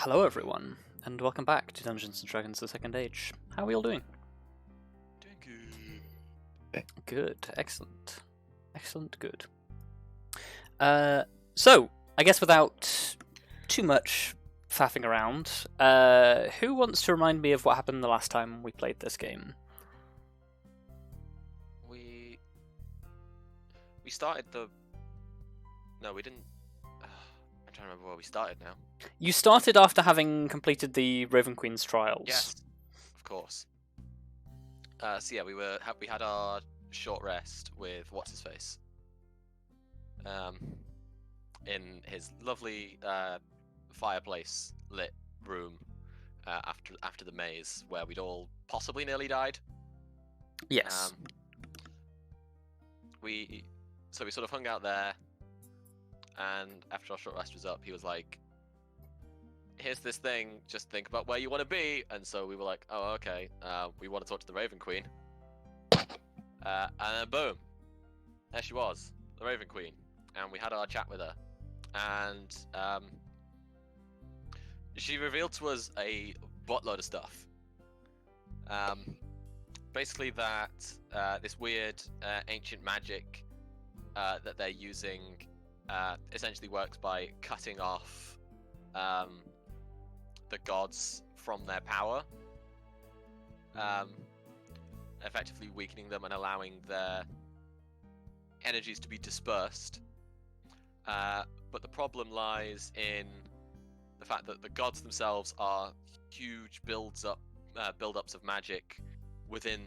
Hello everyone, and welcome back to Dungeons & Dragons The Second Age. How are we all doing? Doing good. Good, excellent. Excellent, good. So, I guess without too much faffing around, who wants to remind me of what happened the last time we played this game? We started the... No, we didn't... I'm trying to remember where we started now. You started after having completed the Raven Queen's trials. Yes, of course. So yeah, we had our short rest with what's-his-face. In his lovely fireplace lit room after the maze, where we'd all possibly nearly died. Yes. So we sort of hung out there, and after our short rest was up, he was like, here's this thing, just think about where you want to be. And so we were like, oh, okay, we want to talk to the Raven Queen. And then boom, there she was, the Raven Queen. And we had our chat with her. And she revealed to us a buttload of stuff. Basically that this weird ancient magic that they're using essentially works by cutting off the gods from their power, effectively weakening them and allowing their energies to be dispersed. But the problem lies in the fact that the gods themselves are huge buildups of magic within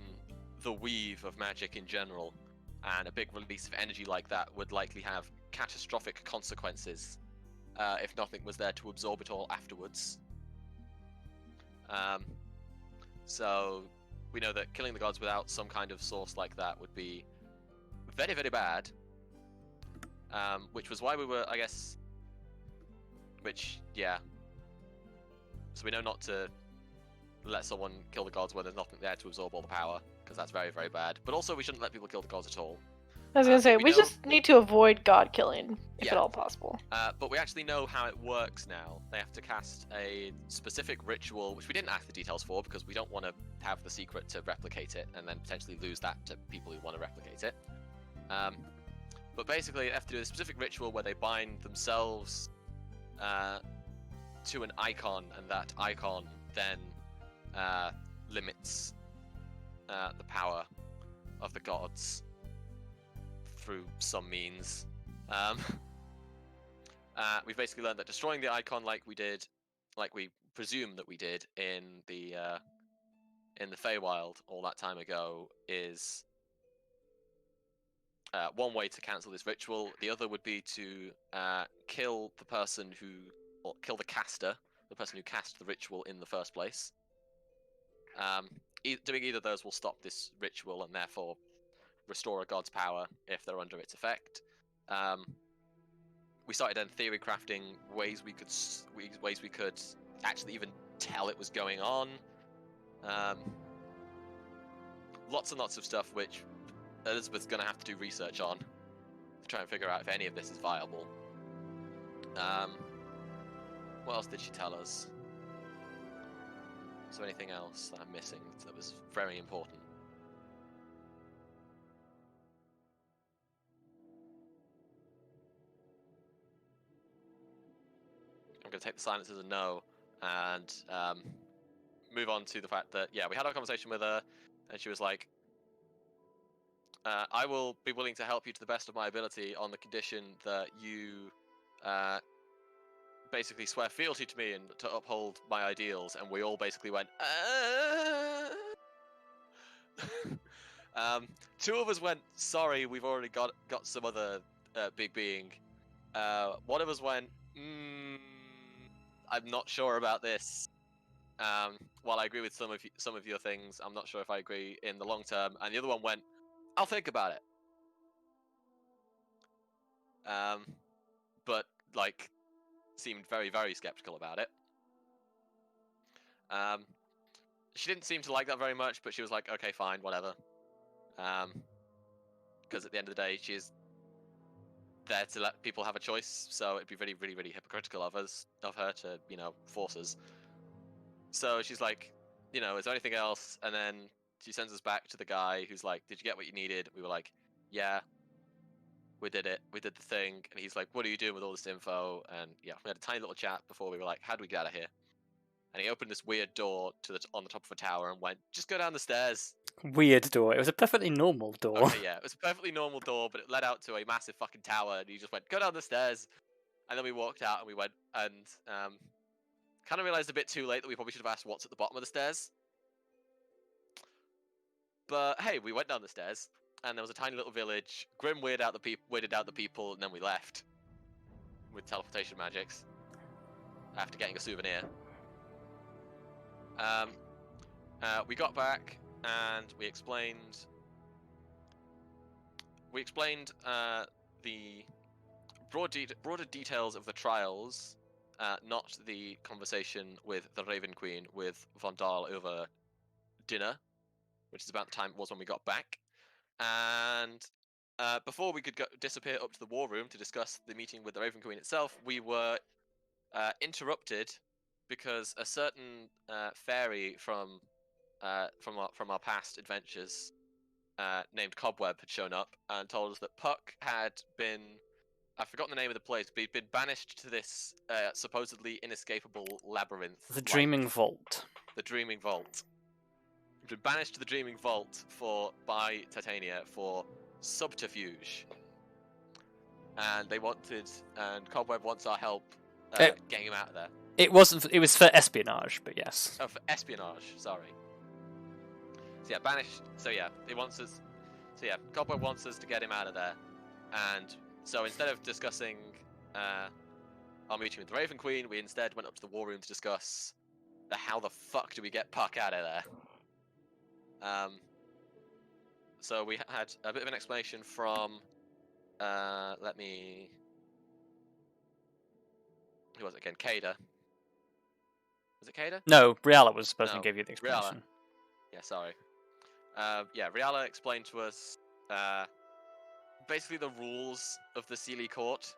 the weave of magic in general, and a big release of energy like that would likely have catastrophic consequences if nothing was there to absorb it all afterwards. So we know that killing the gods without some kind of source like that would be very, very bad. Which was why we were, I guess... yeah. So we know not to let someone kill the gods when there's nothing there to absorb all the power, because that's very, very bad. But also we shouldn't let people kill the gods at all. I was gonna say, we just need to avoid god killing, if at all possible. But we actually know how it works now. They have to cast a specific ritual, which we didn't ask the details for, because we don't want to have the secret to replicate it, and then potentially lose that to people who want to replicate it. But basically, they have to do a specific ritual where they bind themselves to an icon, and that icon then limits the power of the gods through some means. We've basically learned that destroying the icon, like we presume that we did in the Feywild all that time ago, is one way to cancel this ritual. The other would be to kill the person or kill the caster, the person who cast the ritual in the first place. Doing either of those will stop this ritual and therefore restore a god's power if they're under its effect. We started then theory crafting ways we could actually even tell it was going on. Lots and lots of stuff which Elizabeth's going to have to do research on to try and figure out if any of this is viable. What else did she tell us? Is there anything else that I'm missing that was very important? I'm going to take the silence as a no and move on to the fact that, yeah, we had our conversation with her, and she was like, I will be willing to help you to the best of my ability on the condition that you basically swear fealty to me and to uphold my ideals. And we all basically went, Two of us went, sorry, we've already got some other big being. One of us went, I'm not sure about this. While I agree with some of your things, I'm not sure if I agree in the long term. And the other one went, I'll think about it. But like, seemed very, very skeptical about it. She didn't seem to like that very much, but she was like, okay, fine, whatever. Because at the end of the day, she's there to let people have a choice. So it'd be really, really, really hypocritical of her to, force us. So she's like, is there anything else? And then she sends us back to the guy who's like, did you get what you needed? We were like, yeah, we did it. We did the thing. And he's like, what are you doing with all this info? And yeah, we had a tiny little chat before we were like, how do we get out of here? And he opened this weird door on the top of a tower and went, just go down the stairs. Weird door. It was a perfectly normal door. Okay, yeah, it was a perfectly normal door, but it led out to a massive fucking tower. And he just went, go down the stairs. And then we walked out and we went and kind of realized a bit too late that we probably should have asked what's at the bottom of the stairs. But hey, we went down the stairs, and there was a tiny little village. Grim weirded out the people, and then we left with teleportation magics after getting a souvenir. We got back and we explained the broader details of the trials, not the conversation with the Raven Queen with Vondal over dinner, which is about the time it was when we got back. And before we could disappear up to the war room to discuss the meeting with the Raven Queen itself, we were interrupted because a certain fairy from our past adventures, named Cobweb, had shown up and told us that Puck had been, I've forgotten the name of the place, but he'd been banished to this supposedly inescapable labyrinth. The Dreaming Vault. The Dreaming Vault. He'd been banished to the Dreaming Vault by Titania for subterfuge. And Cobweb wants our help getting him out of there. It wasn't. It was for espionage, but yes. Oh, for espionage. Sorry. So yeah, banished. So yeah, he wants us. So yeah, Cobweb wants us to get him out of there. And so instead of discussing our meeting with the Raven Queen, we instead went up to the war room to discuss how the fuck do we get Puck out of there. So we had a bit of an explanation from. Who was it again? Kada. Was it Kada? No, Riala was the person who gave you the explanation. Riala. Yeah, sorry. Riala explained to us basically the rules of the Seelie Court.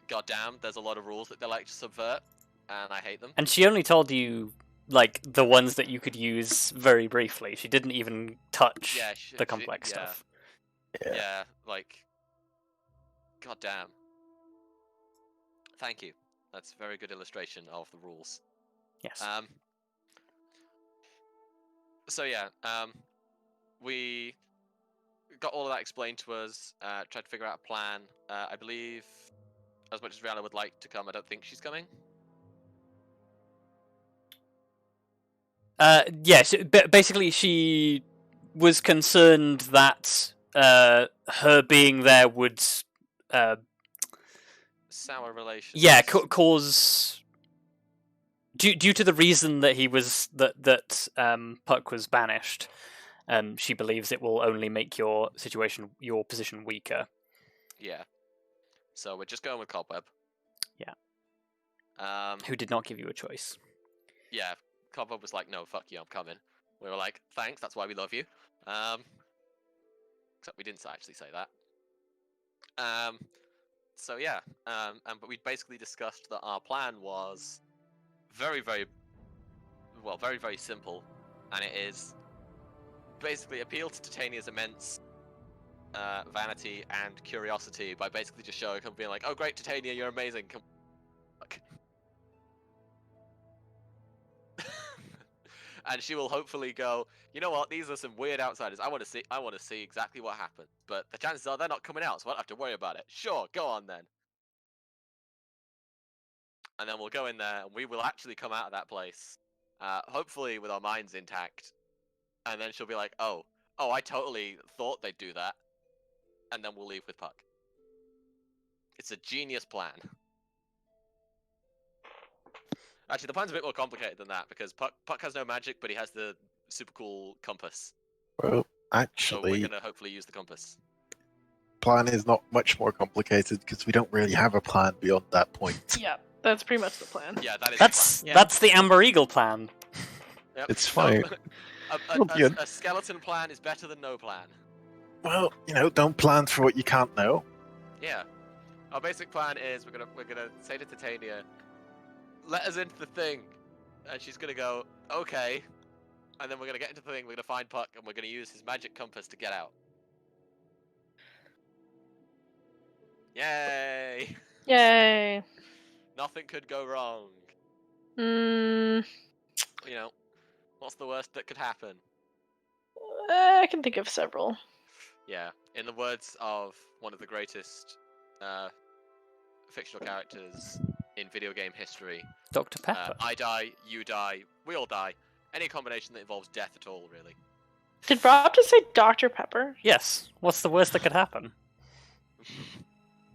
Goddamn, there's a lot of rules that they like to subvert, and I hate them. And she only told you, like, the ones that you could use very briefly. She didn't even touch the complex stuff. Yeah, like, goddamn. Thank you. That's a very good illustration of the rules. Yes. So yeah, we got all of that explained to us, tried to figure out a plan. I believe, as much as Rihanna would like to come, I don't think she's coming. Yes, basically she was concerned that her being there would sour relations. Yeah, cause due to the reason that he was that Puck was banished. She believes it will only make your position weaker. Yeah. So we're just going with Cobweb. Yeah. Who did not give you a choice. Yeah. Cobweb was like, no, fuck you, I'm coming. We were like, thanks, that's why we love you. Except we didn't actually say that. So yeah, but we basically discussed that our plan was very, very simple, and it is basically appeal to Titania's immense vanity and curiosity by basically just showing her, being like, oh great, Titania, you're amazing, come look. And she will hopefully go, you know what, these are some weird outsiders, I want to see exactly what happened, but the chances are they're not coming out, so I don't have to worry about it. Sure, go on then. And then we'll go in there, and we will actually come out of that place, hopefully with our minds intact. And then she'll be like, oh, I totally thought they'd do that. And then we'll leave with Puck. It's a genius plan. Actually, the plan's a bit more complicated than that, because Puck has no magic, but he has the super cool compass. Well, So actually, we're going to hopefully use the compass. plan is not much more complicated, because we don't really have a plan beyond that point. Yeah, that's pretty much the plan. Yeah, that is That's the Amber Eagle plan. Yep. It's fine. A skeleton plan is better than no plan. Well, don't plan for what you can't know. Yeah. Our basic plan is we're gonna say to Titania, let us into the thing, and she's gonna go, okay, and then we're gonna get into the thing. We're gonna find Puck, and we're gonna use his magic compass to get out. Yay! Yay. Nothing could go wrong. What's the worst that could happen? I can think of several. Yeah, in the words of one of the greatest fictional characters in video game history, Dr. Pepper. I die, you die, we all die. Any combination that involves death at all, really. Did Rob just say Dr. Pepper? Yes. What's the worst that could happen?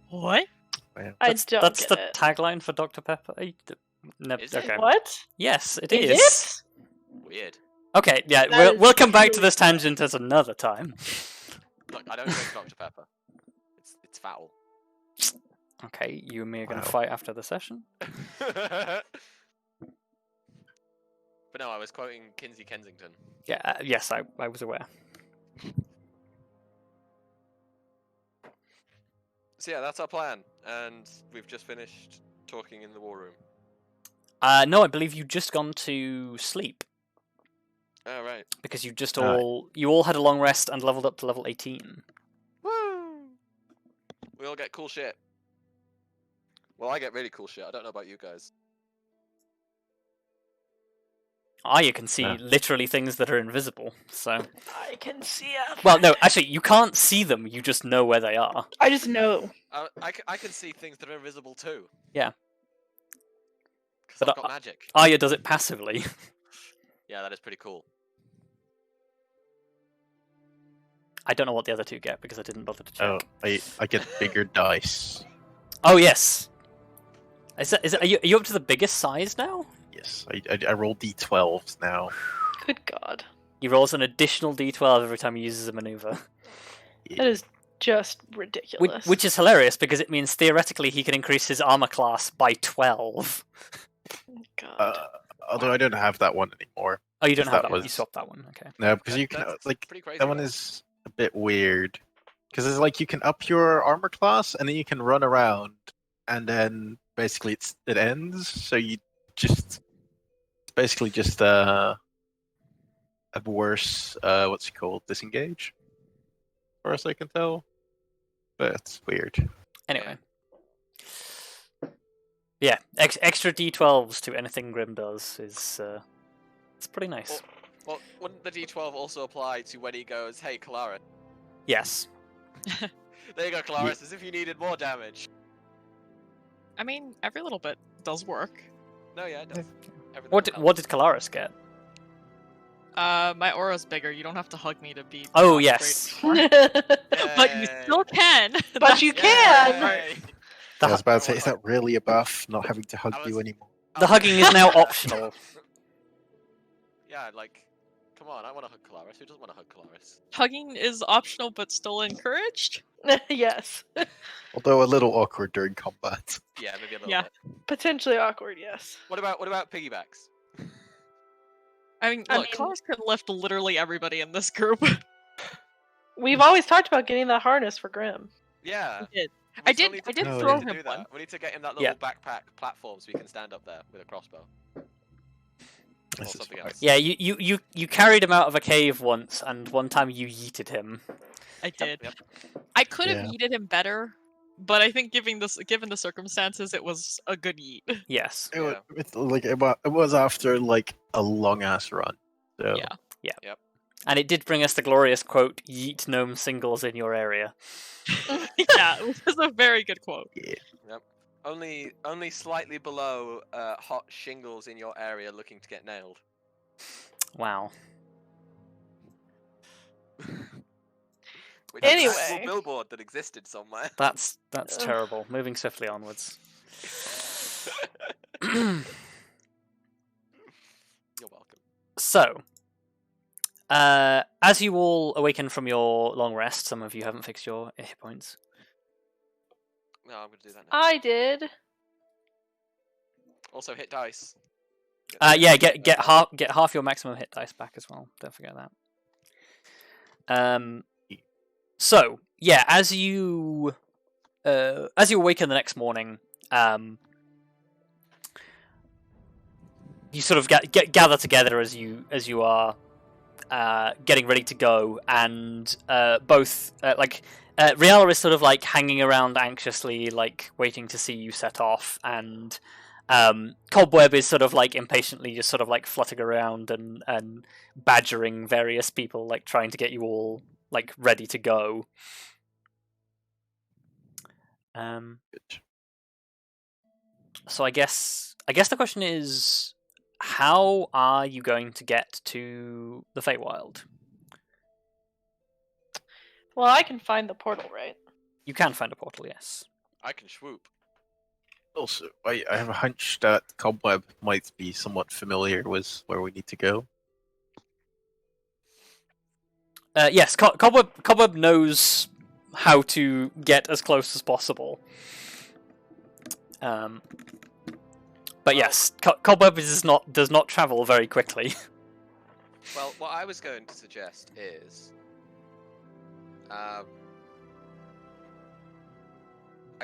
What? That's get the it. tagline for Dr. Pepper. No, Is it? okay. What? Yes, it Is is. Weird. Okay, yeah, That we'll is come back to really this tangent at another time. Look, I don't drink Dr. Pepper. It's foul. Okay, you and me are going to Wow. fight after the session. But no, I was quoting Kinsey Kensington. Yeah, yes, I was aware. So yeah, that's our plan, and we've just finished talking in the war room. No, I believe you just gone to sleep Oh right. because you just Right. you all had a long rest and leveled up to level 18. Woo! We all get cool shit. Well, I get really cool shit. I don't know about you guys. Arya can see Yeah. literally things that are invisible. So, I can see it. well, no, actually, you can't see them. You just know where they are. I just know. I can see things that are invisible too. Yeah. Because But I've got magic. Arya does it passively. Yeah, that is pretty cool. I don't know what the other two get because I didn't bother to check. Oh, I get bigger dice. Oh yes. Are you up to the biggest size now? Yes, I roll d12s now. Good God. He rolls an additional d12 every time he uses a maneuver. That is just ridiculous. Which is hilarious because it means theoretically he can increase his armor class by 12. God. Although I don't have that one anymore. Oh, you don't have that that one. You was- swapped that one. Okay. No, because you can That's like pretty crazy. that one right? is a bit weird. Because it's like you can up your armor class and then you can run around, and then basically it ends. So you just it's basically just a worse what's it called, disengage, as far as I can tell. But it's weird. Anyway. Yeah, extra d12s to anything Grim does is it's pretty nice. Well, wouldn't the D12 also apply to when he goes, "Hey, Kelariis"? Yes. There you go, Kelariis, as if you needed more damage. I mean, every little bit does work. No, yeah, it does. Everything What did Kelariis get? My aura's bigger. You don't have to hug me to be. Oh, not yes. great anymore. But you still can. But you can. Yay! The, I was hu- about to say, is that really a buff? Not having to hug you anymore. the hugging is now optional. Yeah, like, come on, I want to hug Kelariis. Who doesn't want to hug Kelariis? Hugging is optional, but still encouraged. Yes. Although a little awkward during combat. Yeah, maybe a little Yeah. bit. Potentially awkward, yes. What about piggybacks? I mean, I look, mean- Kelariis can lift literally everybody in this group. We've always talked about getting that harness for Grim. Yeah. I did. we I still did- need to- I did we throw need to him do that. one. We need to get him that Yeah. little backpack platform so he can stand up there with a crossbow. Or This is something fine. else. Yeah, you carried him out of a cave once, and one time you yeeted him. I did. Yep. I could have Yeah. yeeted him better, but I think given the circumstances, it was a good yeet. Yes. It was after like a long ass run. So Yeah. And it did bring us the glorious quote, "Yeet gnome singles in your area." Yeah, it was a very good quote. Only slightly below hot shingles in your area looking to get nailed. Wow. Which is an Anyway. actual billboard that existed somewhere. That's Ugh. terrible. Moving swiftly onwards. You're welcome. So, as you all awaken from your long rest, some of you haven't fixed your hit points. No, I'm gonna do that now. I did. Also, hit dice. Yeah, get half your maximum hit dice back as well. Don't forget that. So yeah, as you awaken the next morning, you sort of gather together as you are getting ready to go, and both Riala is sort of like hanging around anxiously, like waiting to see you set off, and Cobweb is sort of like impatiently just sort of like flutting around and badgering various people, like trying to get you all like ready to go. So I guess the question is, how are you going to get to the Feywild? Well, I can find the portal, right? You can find a portal, yes. I can swoop. Also, I have a hunch that Cobweb might be somewhat familiar with where we need to go. Yes, Cobweb knows how to get as close as possible. But yes, Cobweb does not travel very quickly. Well, what I was going to suggest is, I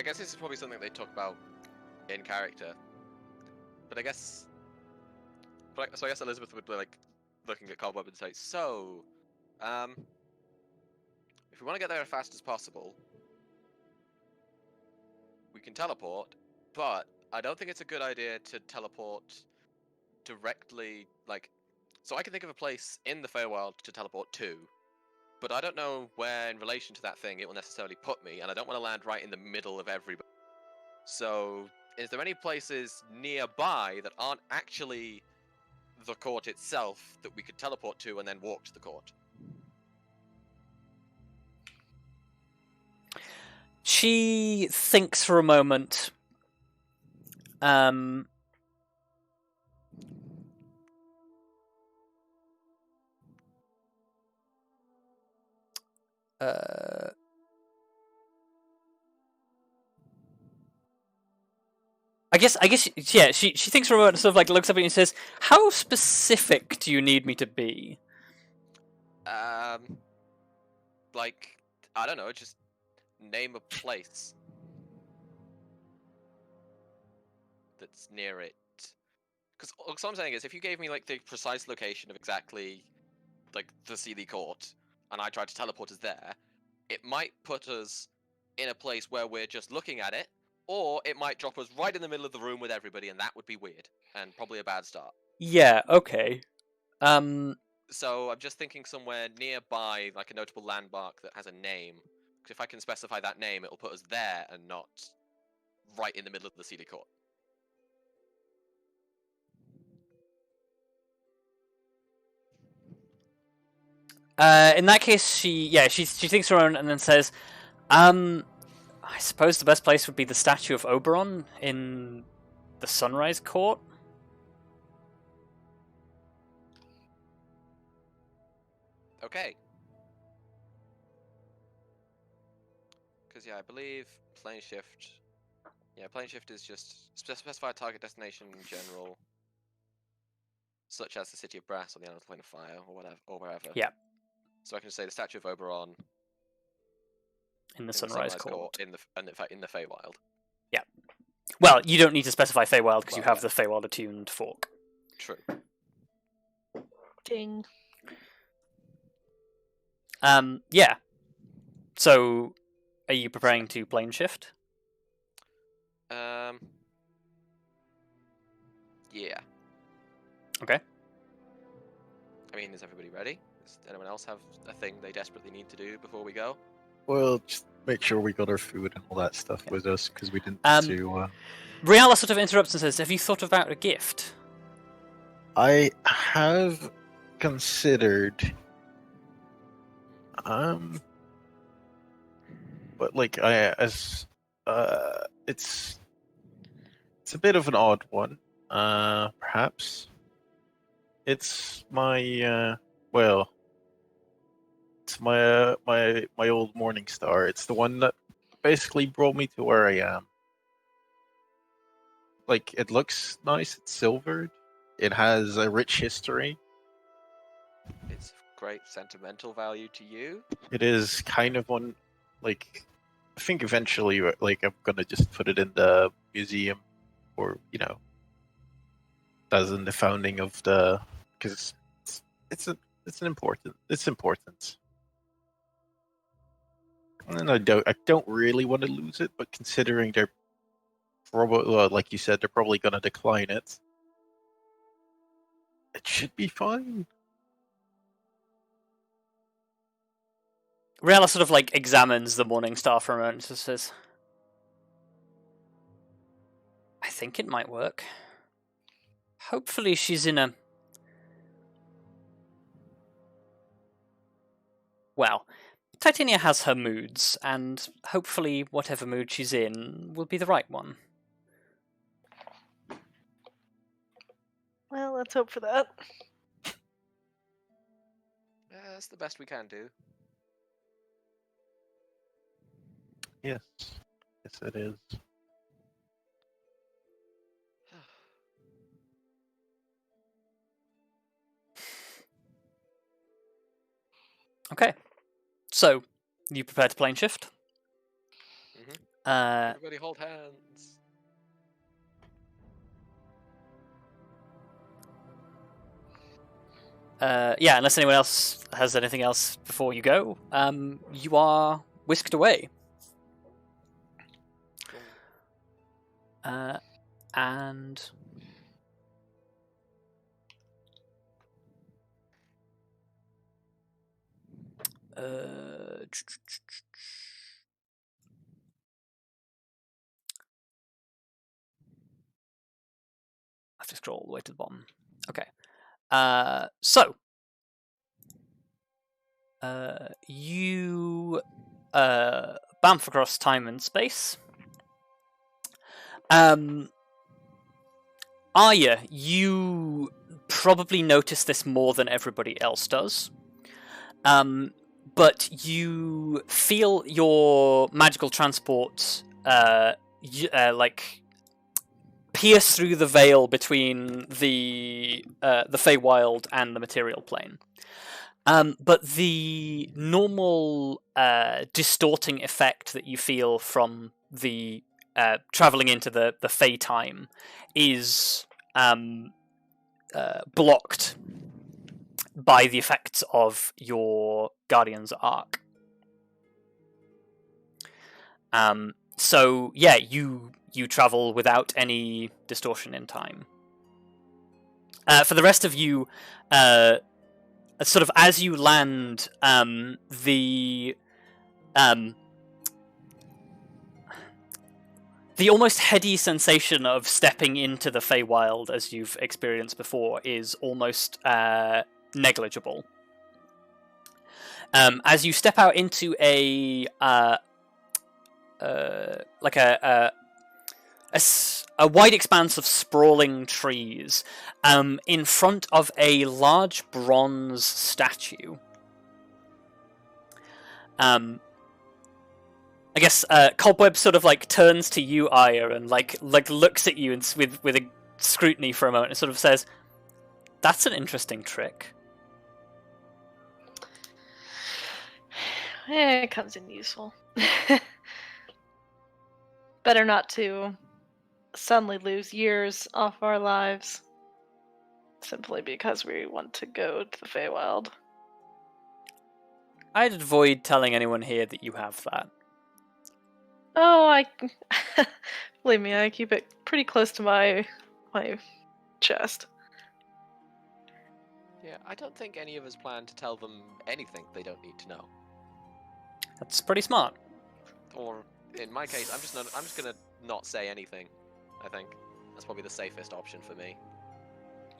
guess this is probably something they talk about in character, but I guess Elizabeth would be like looking at Cobweb and say, "So, if we want to get there as fast as possible, we can teleport, but I don't think it's a good idea to teleport directly, like, so I can think of a place in the Feywild to teleport to, but I don't know where in relation to that thing it will necessarily put me, and I don't want to land right in the middle of everybody. So, is there any places nearby that aren't actually the court itself that we could teleport to and then walk to the court?" She thinks for a moment. I guess, yeah. She thinks for a moment, and sort of like looks up at you and says, "How specific do you need me to be?" Like, I don't know, just name a place that's near it. Because what I'm saying is, if you gave me like the precise location of exactly like the Seelie court, and I tried to teleport us there, it might put us in a place where we're just looking at it, or it might drop us right in the middle of the room with everybody, and that would be weird and probably a bad start. Yeah. Okay. So I'm just thinking somewhere nearby, like a notable landmark that has a name. Because if I can specify that name, it'll put us there and not right in the middle of the Seelie court. In that case, she thinks her own and then says, I suppose the best place would be the statue of Oberon in the Sunrise Court." Okay. Because, yeah, I believe plane shift... Yeah, plane shift is just specify target destination in general, such as the City of Brass or the Outer Plane of Fire, or whatever, or wherever. Yeah. So I can say the statue of Oberon In the Sunrise Court. in the Feywild. Yeah. Well, you don't need to specify Feywild because you Well, have the Feywild attuned fork. True. Ding. Yeah. So, are you preparing to plane shift? Yeah. Okay. I mean, is everybody ready? Does anyone else have a thing they desperately need to do before we go? Well, just make sure we got our food and all that stuff with us, because we didn't do... Riala sort of interrupts and says, "Have you thought about a gift?" I have considered... But, like, it's a bit of an odd one, perhaps. It's my, it's my old Morning Star. It's the one that basically brought me to where I am. Like, it looks nice, it's silvered, it has a rich history. It's great sentimental value to you. It is kind of one, like, I think eventually, like, I'm gonna just put it in the museum, or as in the founding of the, because it's important. And I don't really want to lose it, but considering they're probably, well, like you said, they're probably gonna decline it. It should be fine. Riella sort of like examines the Morning Star for a moment and says, I think it might work. Hopefully she's in a... Well, Titania has her moods, and hopefully whatever mood she's in will be the right one. Well, let's hope for that. That's the best we can do. Yes, it is. Okay, so you prepare to plane shift. Everybody hold hands. Yeah, unless anyone else has anything else before you go, you are whisked away. And I have to scroll all the way to the bottom. Okay. So you bamf across time and space. Arya, you probably notice this more than everybody else does. But you feel your magical transport like pierce through the veil between the Feywild and the material plane. But the normal distorting effect that you feel from the traveling into the Fey time is blocked by the effects of your Guardian's Arc. So yeah, you travel without any distortion in time. For the rest of you, sort of as you land, the almost heady sensation of stepping into the Feywild, as you've experienced before, is almost negligible. As you step out into a wide expanse of sprawling trees, in front of a large bronze statue. I guess Cobweb sort of like turns to you, Arya, and like looks at you and with a scrutiny for a moment, and sort of says, "That's an interesting trick." It comes in useful. Better not to suddenly lose years off our lives simply because we want to go to the Feywild. I'd avoid telling anyone here that you have that. Oh, believe me, I keep it pretty close to my chest. Yeah, I don't think any of us plan to tell them anything they don't need to know. That's pretty smart. Or in my case, I'm just gonna not say anything. I think that's probably the safest option for me.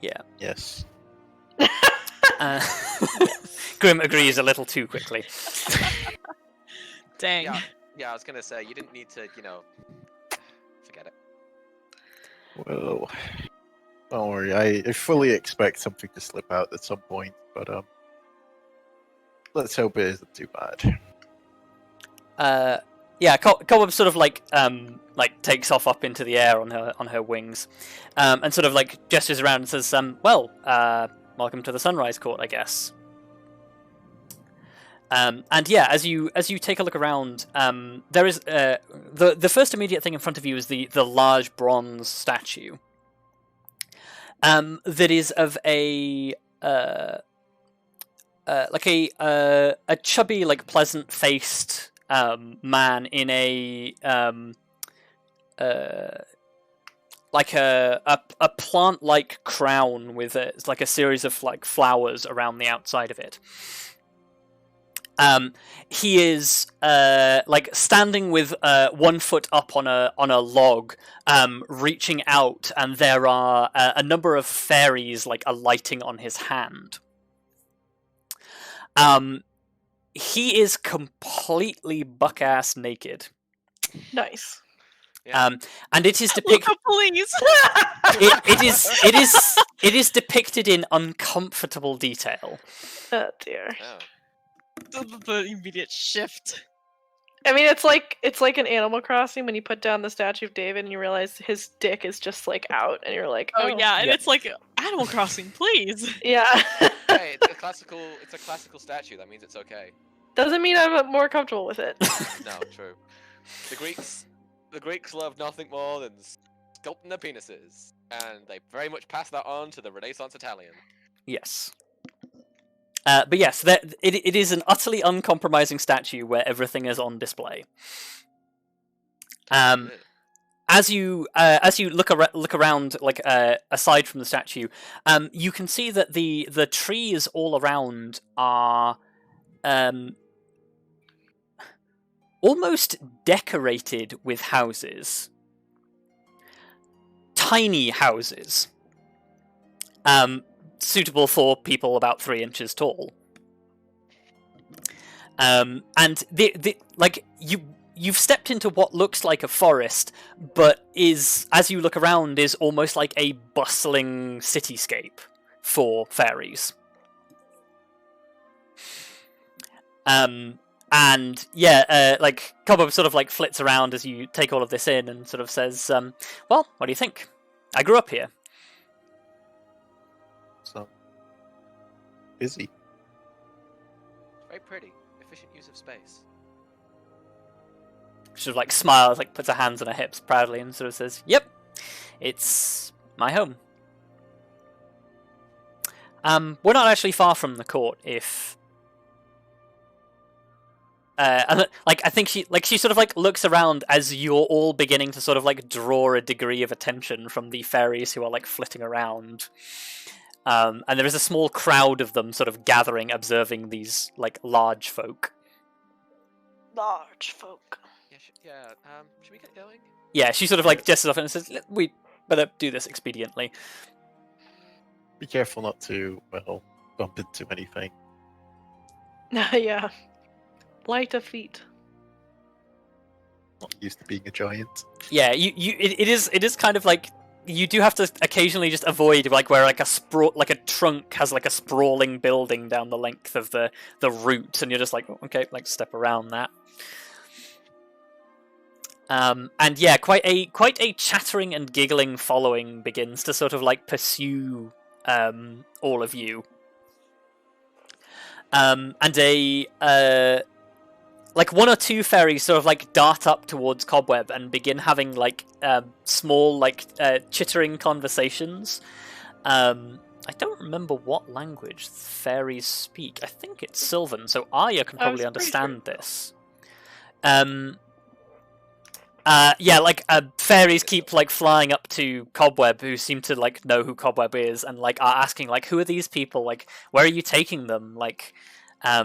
Yeah. Yes. Grim agrees a little too quickly. Dang. Yeah, I was gonna say you didn't need to, forget it. Well, don't worry. I fully expect something to slip out at some point, but let's hope it isn't too bad. Yeah, Cobweb sort of like takes off up into the air on her wings, and sort of like gestures around and says, "Well, welcome to the Sunrise Court, I guess." And yeah, as you take a look around, there is the first immediate thing in front of you is the large bronze statue. That is of a chubby, like pleasant faced man in a like a plant like crown with it's like a series of like flowers around the outside of it. He is like standing with 1 foot up on a log, reaching out, and there are a number of fairies like alighting on his hand. He is completely buck-ass naked. Nice. Yeah. And it is depicted. Luka, please. It is depicted in uncomfortable detail. Oh dear. Oh. The immediate shift. I mean, it's like in Animal Crossing when you put down the statue of David and you realize his dick is just like out, and you're like, Oh yeah, and Yeah. it's like Animal Crossing, please. yeah. Hey, it's a classical statue. That means it's okay. Doesn't mean I'm more comfortable with it. No, true. The Greeks love nothing more than sculpting their penises, and they very much pass that on to the Renaissance Italian. Yes. But yes, it is an utterly uncompromising statue where everything is on display. As you look around, like aside from the statue, you can see that the trees all around are almost decorated with houses, tiny houses. Suitable for people about 3 inches tall. And you've stepped into what looks like a forest, but is, as you look around, is almost like a bustling cityscape for fairies. And yeah, like Cobweb sort of like flits around as you take all of this in and sort of says, well, what do you think? I grew up here. So busy. Very pretty. Efficient use of space. Sort of like smiles, like puts her hands on her hips proudly, and sort of says, "Yep, it's my home." We're not actually far from the court. If and like I think she sort of like looks around as you're all beginning to sort of like draw a degree of attention from the fairies who are like flitting around. And there is a small crowd of them sort of gathering, observing these like large folk. Large folk. Yeah, should we get going? Yeah, she sort of like gestures off and says, "We better do this expediently." Be careful not to, bump into anything. Yeah. Light of feet. Not used to being a giant. Yeah, it is kind of like you do have to occasionally just avoid like where like a trunk has like a sprawling building down the length of the route, and you're just like, okay, like step around that. And yeah, quite a chattering and giggling following begins to sort of like pursue all of you. And like 1 or 2 fairies sort of like dart up towards Cobweb and begin having like small like chittering conversations. I don't remember what language fairies speak. I think it's Sylvan, so Arya can probably understand this. Yeah, like fairies keep like flying up to Cobweb, who seem to like know who Cobweb is, and like are asking like, who are these people? Like, where are you taking them? Like how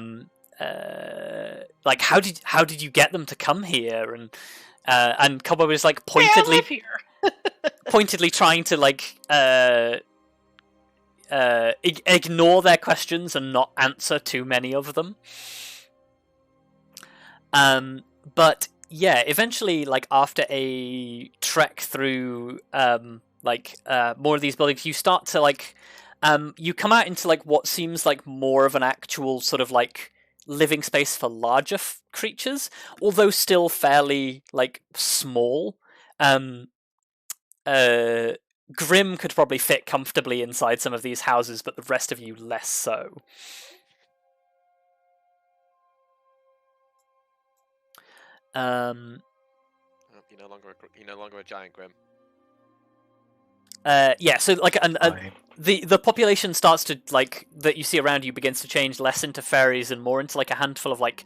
did you get them to come here? And Cobweb is like pointedly pointedly trying to like ignore their questions and not answer too many of them. But yeah, eventually, like after a trek through more of these buildings, you start to like you come out into like what seems like more of an actual sort of like living space for larger creatures, although still fairly like small. Grim could probably fit comfortably inside some of these houses, but the rest of you less so. Oh, you're no longer a giant Grim. Yeah, so like Fine. the population starts to like that you see around you begins to change less into fairies and more into like a handful of like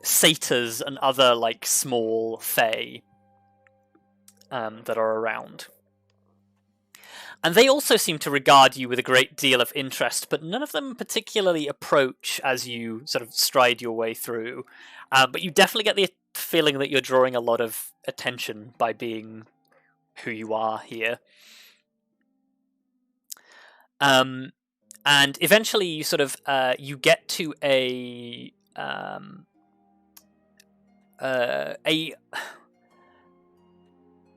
satyrs and other like small fae that are around. And they also seem to regard you with a great deal of interest, but none of them particularly approach as you sort of stride your way through. But you definitely get the feeling that you're drawing a lot of attention by being who you are here. And eventually you sort of you get to a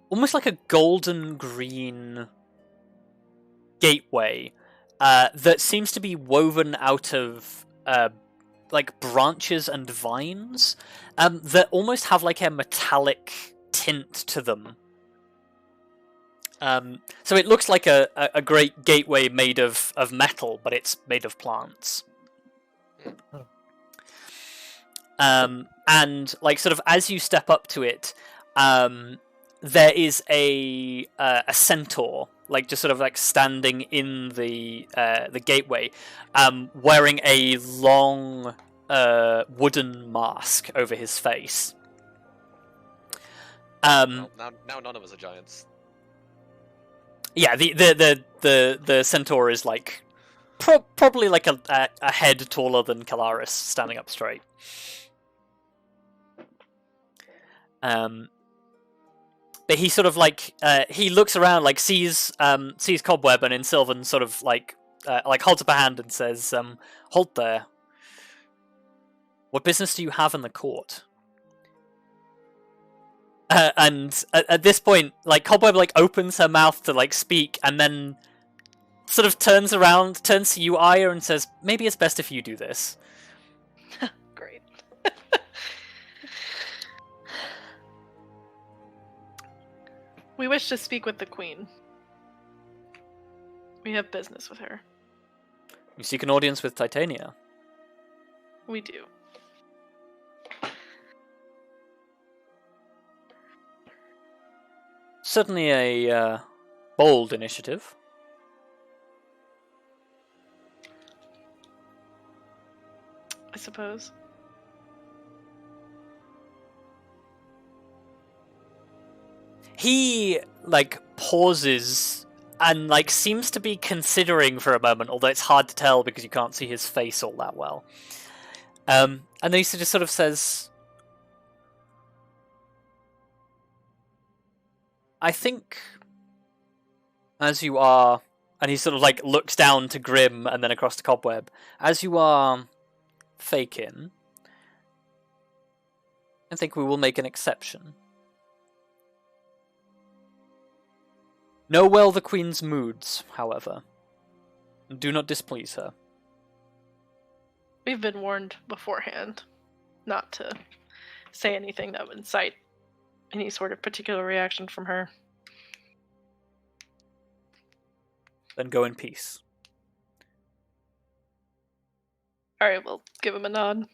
almost like a golden green gateway that seems to be woven out of like branches and vines that almost have like a metallic tint to them. So it looks like a great gateway made of metal, but it's made of plants. And like sort of as you step up to it, there is a centaur, like just sort of like standing in the gateway, wearing a long wooden mask over his face. Well, now none of us are giants. Yeah, the centaur is like probably like a head taller than Kelariis, standing up straight. But he sort of like he looks around, like sees Cobweb, and in Sylvan sort of like holds up a hand and says, "Halt there. What business do you have in the court?" And at this point, like Cobweb like opens her mouth to like speak, and then sort of turns around, turns to you, Arya, and says, "Maybe it's best if you do this." Great. We wish to speak with the queen. We have business with her. You seek an audience with Titania. We do. Certainly a bold initiative. I suppose. He like pauses and like seems to be considering for a moment, although it's hard to tell because you can't see his face all that well. And then he just sort of says, "I think, as you are," and he sort of like looks down to Grim and then across to Cobweb, "as you are faking, I think we will make an exception. Know well the Queen's moods, however, and do not displease her." We've been warned beforehand not to say anything that would incite any sort of particular reaction from her. Then go in peace. Alright, we'll give him a nod.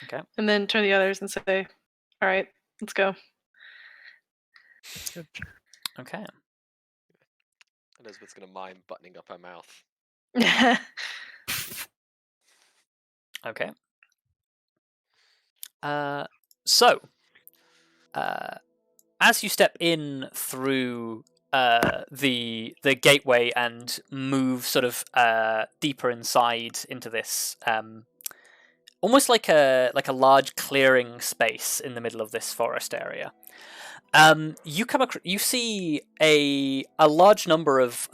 Okay. And then turn to the others and say, alright, let's go. Okay. Elizabeth's gonna mime buttoning up her mouth. Okay. So, as you step in through the gateway and move sort of deeper inside into this, almost like a large clearing space in the middle of this forest area, you see a large number of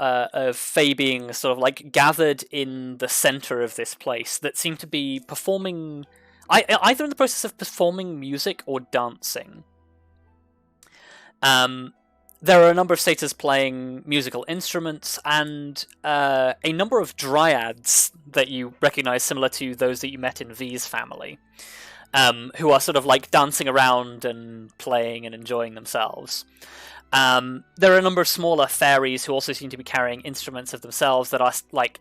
Fey beings sort of like gathered in the center of this place that seem to be performing, either in the process of performing music or dancing. There are a number of satyrs playing musical instruments, and a number of dryads that you recognize, similar to those that you met in V's family, who are sort of like dancing around and playing and enjoying themselves. There are a number of smaller fairies who also seem to be carrying instruments of themselves that are like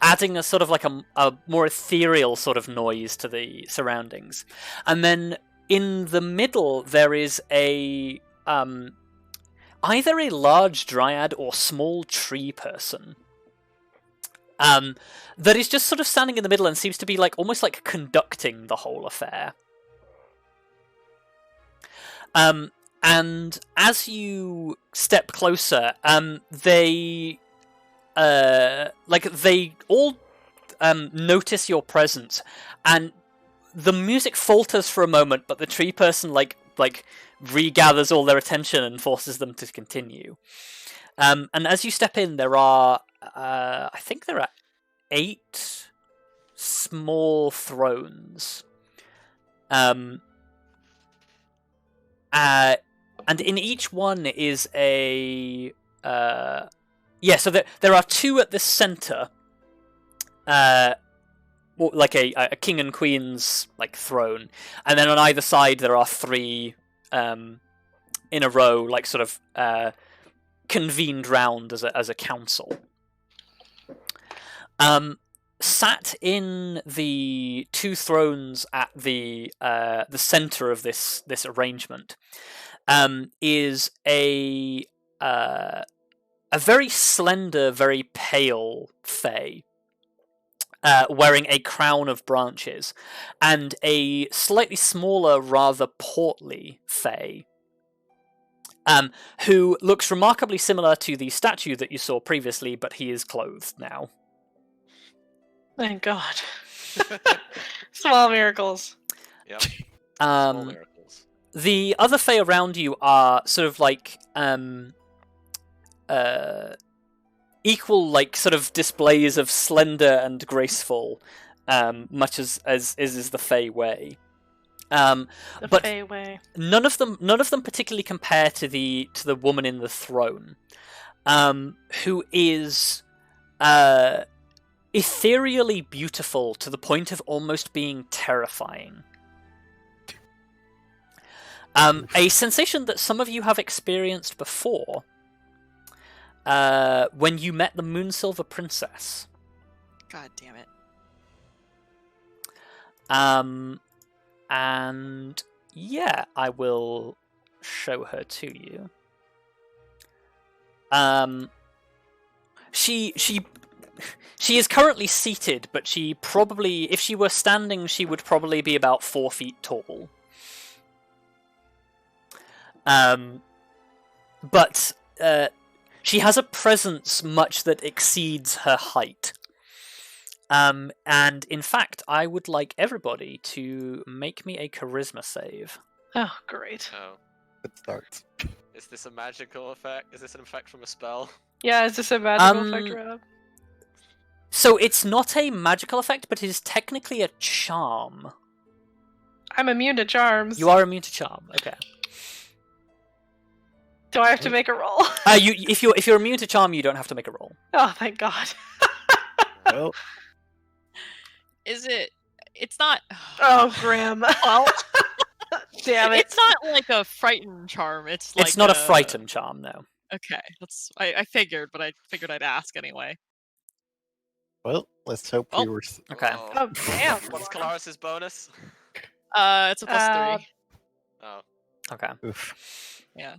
adding a sort of like a more ethereal sort of noise to the surroundings. And then in the middle there is a either a large dryad or small tree person that is just sort of standing in the middle and seems to be like almost like conducting the whole affair. And as you step closer, they all notice your presence, and the music falters for a moment, but the tree person like regathers all their attention and forces them to continue. And as you step in, there are I think there are 8 small thrones. And in each one is a so there are 2 at the center, like a king and queen's like throne, and then on either side there are 3 in a row, like sort of convened round as a council. Sat in the 2 thrones at the center of this arrangement is a very slender, very pale Fey, wearing a crown of branches, and a slightly smaller, rather portly Fey, who looks remarkably similar to the statue that you saw previously, but he is clothed now. Thank God. Small miracles. Yep. Small miracles. The other Fey around you are sort of like equal, like sort of displays of slender and graceful, much as is the Fey way. But Fey way. none of them particularly compare to the woman in the throne, who is ethereally beautiful to the point of almost being terrifying. A sensation that some of you have experienced before when you met the Moonsilver Princess. God damn it. And yeah, I will show her to you. She is currently seated, but she probably, if she were standing, she would probably be about 4 feet tall. But she has a presence much that exceeds her height. And in fact, I would like everybody to make me a charisma save. Oh, great. Oh. Good start. Is this a magical effect? Is this an effect from a spell? Yeah, is this a magical effect, Rob? So it's not a magical effect, but it is technically a charm. I'm immune to charms. You are immune to charm. Okay. Do I have to make a roll? If you're immune to charm, you don't have to make a roll. Oh, thank God. Well, Is it? It's not. Oh, Graham. Well, damn it. it's not like a frighten charm. It's like It's not a frighten charm, no. Okay, that's. I figured, but I figured I'd ask anyway. well, let's hope we were. Okay. Oh, damn. What's Kelariis' bonus? It's a +3. Oh, Okay. Oof. Yeah.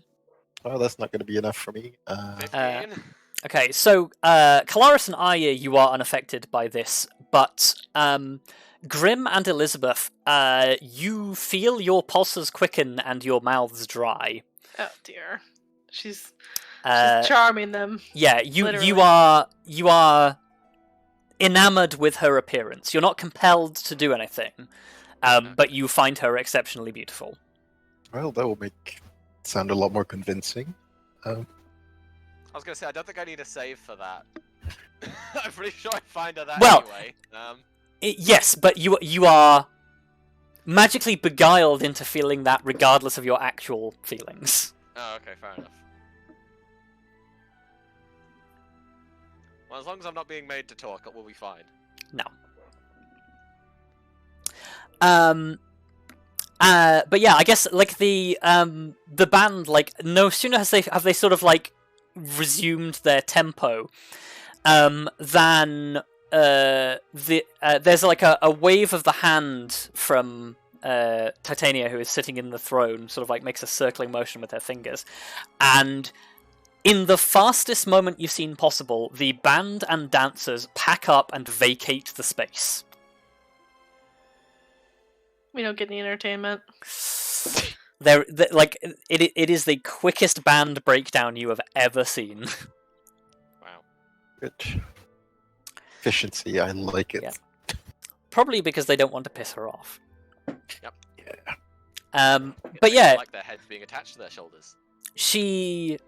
Well, that's not going to be enough for me. 15? Okay, so Kelariis and Arya, you are unaffected by this, but Grim and Elizabeth, you feel your pulses quicken and your mouths dry. Oh, dear. She's Uh, charming them. yeah, you Literally. are enamored with her appearance. You're not compelled to do anything, but you find her exceptionally beautiful. Well, that will make it sound a lot more convincing. I was going to say, I don't think I need a save for that. I'm pretty sure I find her that anyway. Yes, but you are magically beguiled into feeling that regardless of your actual feelings. Oh, okay, fair enough. Well, as long as I'm not being made to talk, we'll be fine. No. But yeah, I guess like the band, like no sooner have they sort of like resumed their tempo, than there's like a wave of the hand from Titania, who is sitting in the throne, sort of like makes a circling motion with her fingers, and in the fastest moment you've seen possible, the band and dancers pack up and vacate the space. We don't get any entertainment. Like it is the quickest band breakdown you have ever seen. Wow. Good. Efficiency, I like it. Yeah. Probably because they don't want to piss her off. Yep. Yeah. But yeah, I like their heads being attached to their shoulders. she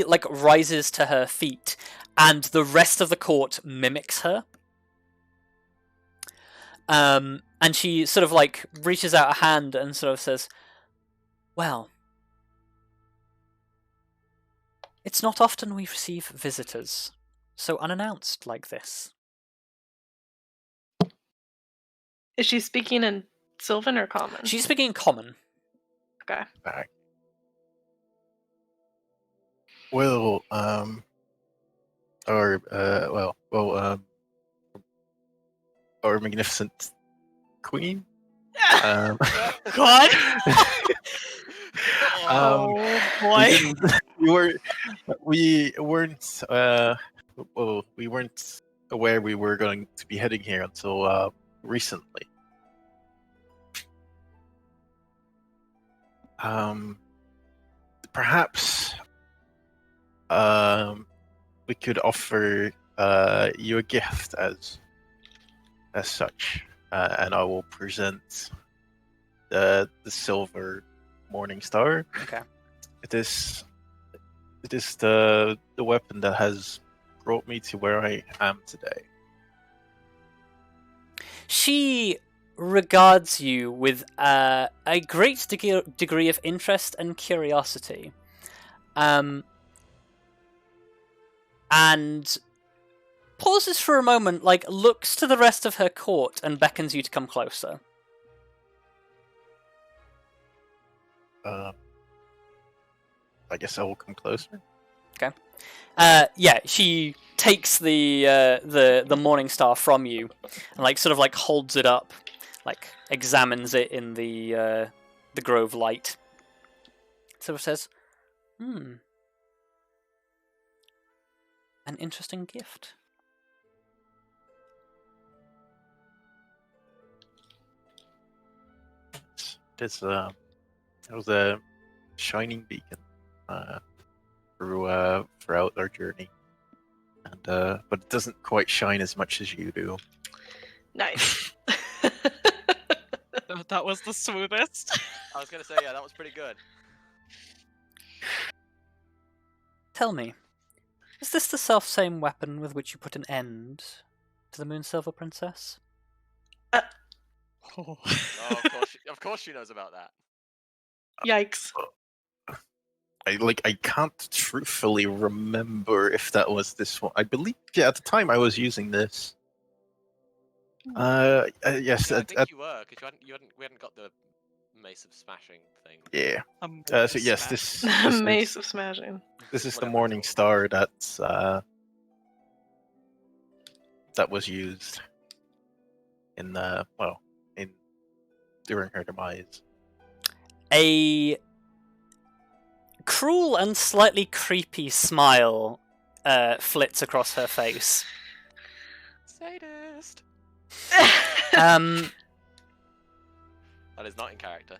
like rises to her feet, and the rest of the court mimics her. And she sort of like reaches out a hand and sort of says, "Well, it's not often we receive visitors so unannounced like this." Is she speaking in Sylvan or Common? She's speaking in Common. Okay. Back. Well, our magnificent queen. God. Um, Oh boy. we weren't aware we were going to be heading here until recently. Perhaps we could offer you a gift as such, and I will present the silver morning star. Okay. It is the weapon that has brought me to where I am today. She regards you with a great degree of interest and curiosity, and pauses for a moment, like looks to the rest of her court and beckons you to come closer. I guess I will come closer. Okay. Yeah, she takes the morning star from you and like sort of like holds it up, like examines it in the grove light. Sort of says, an interesting gift. It was a shining beacon throughout our journey, and but it doesn't quite shine as much as you do. Nice. That was the smoothest. I was gonna say, yeah, that was pretty good. Tell me, is this the self-same weapon with which you put an end to the Moonsilver Princess? Oh. Oh, of course she knows about that. Yikes. I can't truthfully remember if that was this one. I believe at the time I was using this. Yes. Yeah, I think you were, because we hadn't got the Mace of Smashing thing. Yeah. So yes, this Mace of Smashing. This is the Whatever morning it's star that was used in during her demise. A cruel and slightly creepy smile flits across her face. Sadist. Um, That is not in character.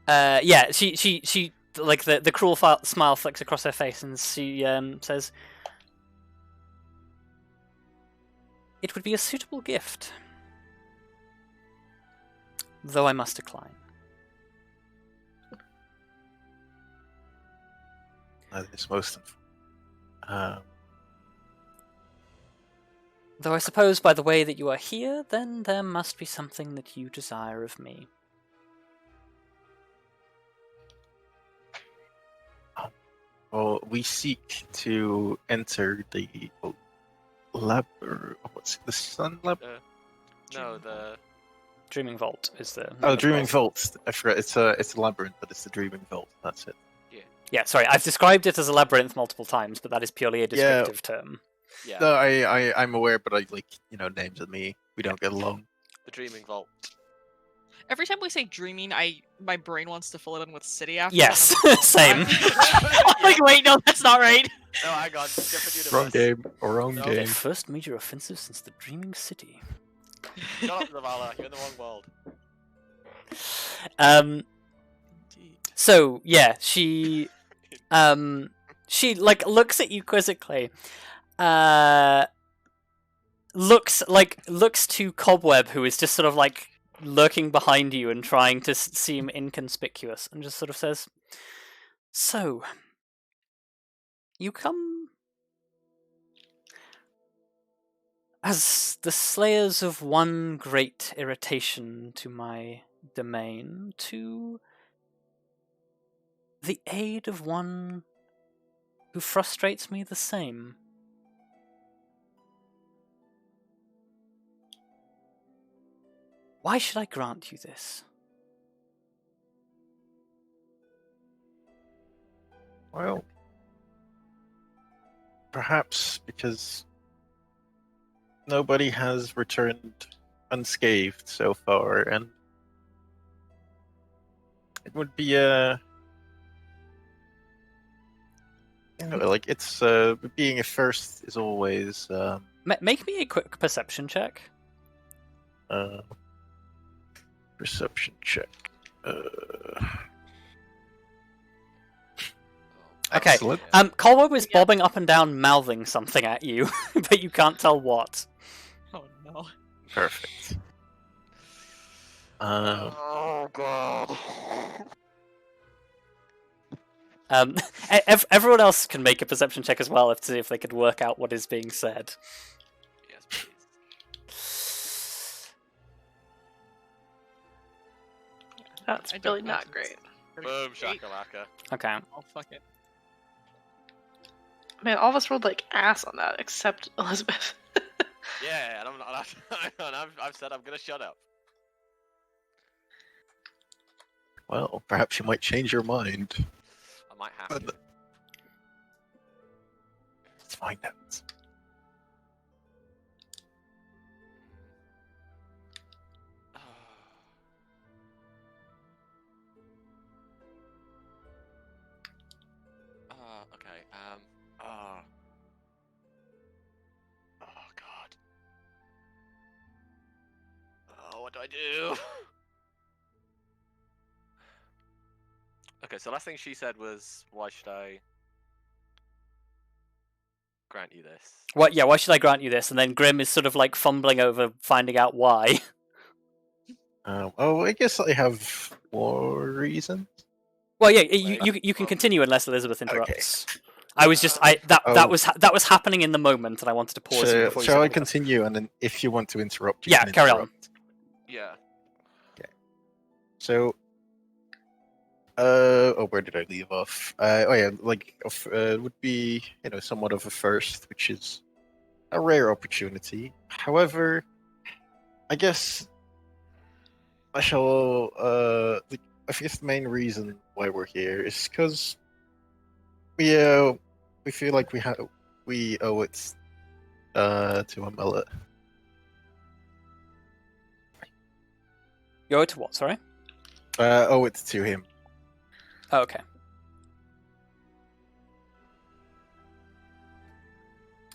yeah, she like the cruel smile flicks across her face, and she says, "It would be a suitable gift, though I must decline." That is most. Though I suppose by the way that you are here, then there must be something that you desire of me. Well, we seek to enter the lab. What's the Sun Lab? No, the Dreaming Vault is the... Oh, Dreaming Vault. I forgot. It's a labyrinth, but it's the Dreaming Vault. That's it. Yeah, sorry, I've described it as a labyrinth multiple times, but that is purely a descriptive term. Yeah, No, I'm aware, but I like names with me. We don't get along. the Dreaming Vault. Every time we say dreaming, my brain wants to fill it in with city after. Yes, same. I'm like, wait, no, that's not right. No, hang on, different universe. Wrong game. Or wrong No. Their game. first major offensive since the Dreaming City. Shut up, Zavala. You're in the wrong world. So yeah, she like looks at you quizzically. Looks to Cobweb, who is just sort of like lurking behind you and trying to seem inconspicuous, and just sort of says, "So, you come as the slayers of one great irritation to my domain to the aid of one who frustrates me the same. Why should I grant you this?" Well, perhaps because nobody has returned unscathed so far, and it would be like it's being a first is always Make me a quick perception check. Perception check. Okay. Excellent. Colweb is bobbing up and down, mouthing something at you, but you can't tell what. Oh no. Perfect. Oh god. Everyone else can make a perception check as well to see if they could work out what is being said. Yes, please. That's I don't really know not if great. it's Boom, 38. shakalaka. Okay. Oh fuck it. Man, all of us rolled like ass on that, except Elizabeth. Yeah, and I'm not. I've said I'm gonna shut up. Well, perhaps you might change your mind. I might have to. Let's find out. Okay. Oh god. Oh, what do I do? Okay, so last thing she said was, "Why should I grant you this?" What? Yeah. Why should I grant you this? And then Grim is sort of like fumbling over, finding out why. Oh, I guess I have more reasons. Well, yeah. You can continue unless Elizabeth interrupts. I was just that was happening in the moment, and I wanted to pause you before you. Shall I said continue? And then, if you want to interrupt, you Yeah, can carry on. interrupt. Yeah. So, where did I leave off? Would be somewhat of a first, which is a rare opportunity. However, I guess I shall. I guess the main reason why we're here is because we feel like we owe it to a mullet. You owe it to what? Sorry. Owe it to him. Oh, okay.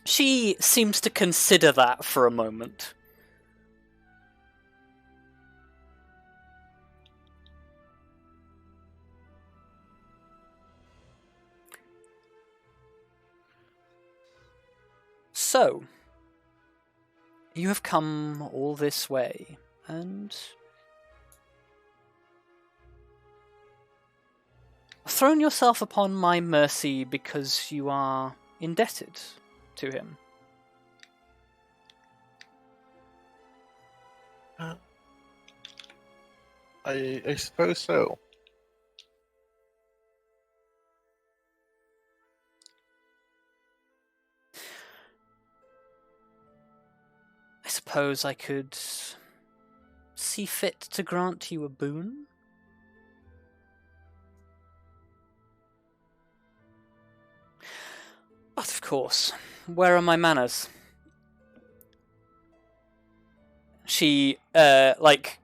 She seems to consider that for a moment. So, you have come all this way, and thrown yourself upon my mercy because you are indebted to him. I suppose so. I suppose I could see fit to grant you a boon? course. Where are my manners? She like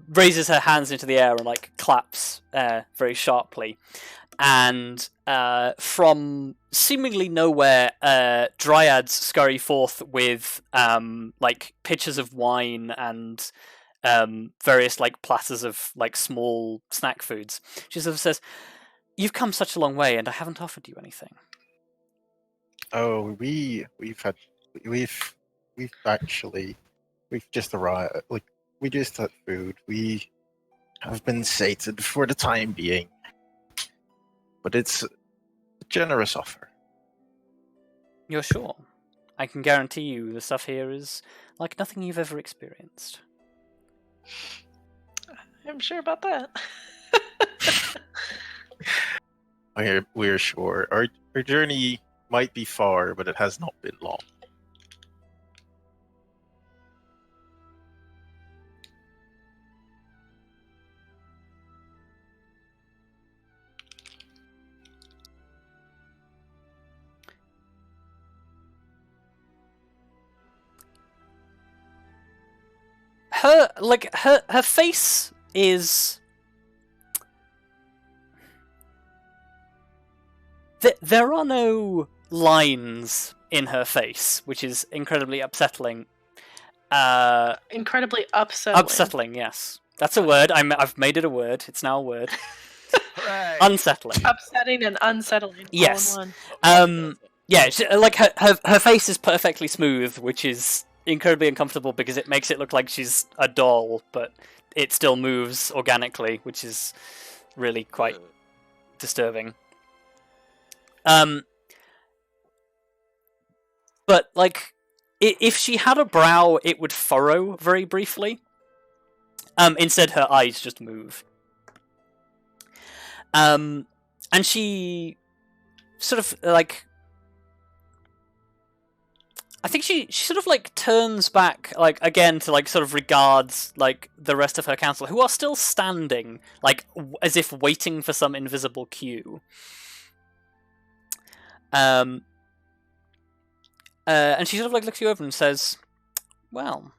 raises her hands into the air and like claps very sharply, and from seemingly nowhere, dryads scurry forth with like pitchers of wine and various like platters of like small snack foods. She sort of says, "You've come such a long way, and I haven't offered you anything." Oh, we've just arrived. Like, we just had food. We have been sated for the time being, but it's a generous offer. You're sure? I can guarantee you the stuff here is like nothing you've ever experienced. I'm sure about that. We're sure. Our journey might be far, but it has not been long. Her face is there are no lines in her face, which is incredibly upsetting. Incredibly upsetting. Upsetting, yes, that's a word. I've made it a word. It's now a word. Hooray! Unsettling. Upsetting and unsettling. Yes. All in one. Yeah, like her face is perfectly smooth, which is incredibly uncomfortable because it makes it look like she's a doll, but it still moves organically, which is really quite disturbing. But like, if she had a brow, it would furrow very briefly. Instead, her eyes just move. And she sort of like, I think she sort of like turns back like again to like sort of regards like the rest of her council, who are still standing like as if waiting for some invisible cue. And she sort of like looks you over and says, "Well,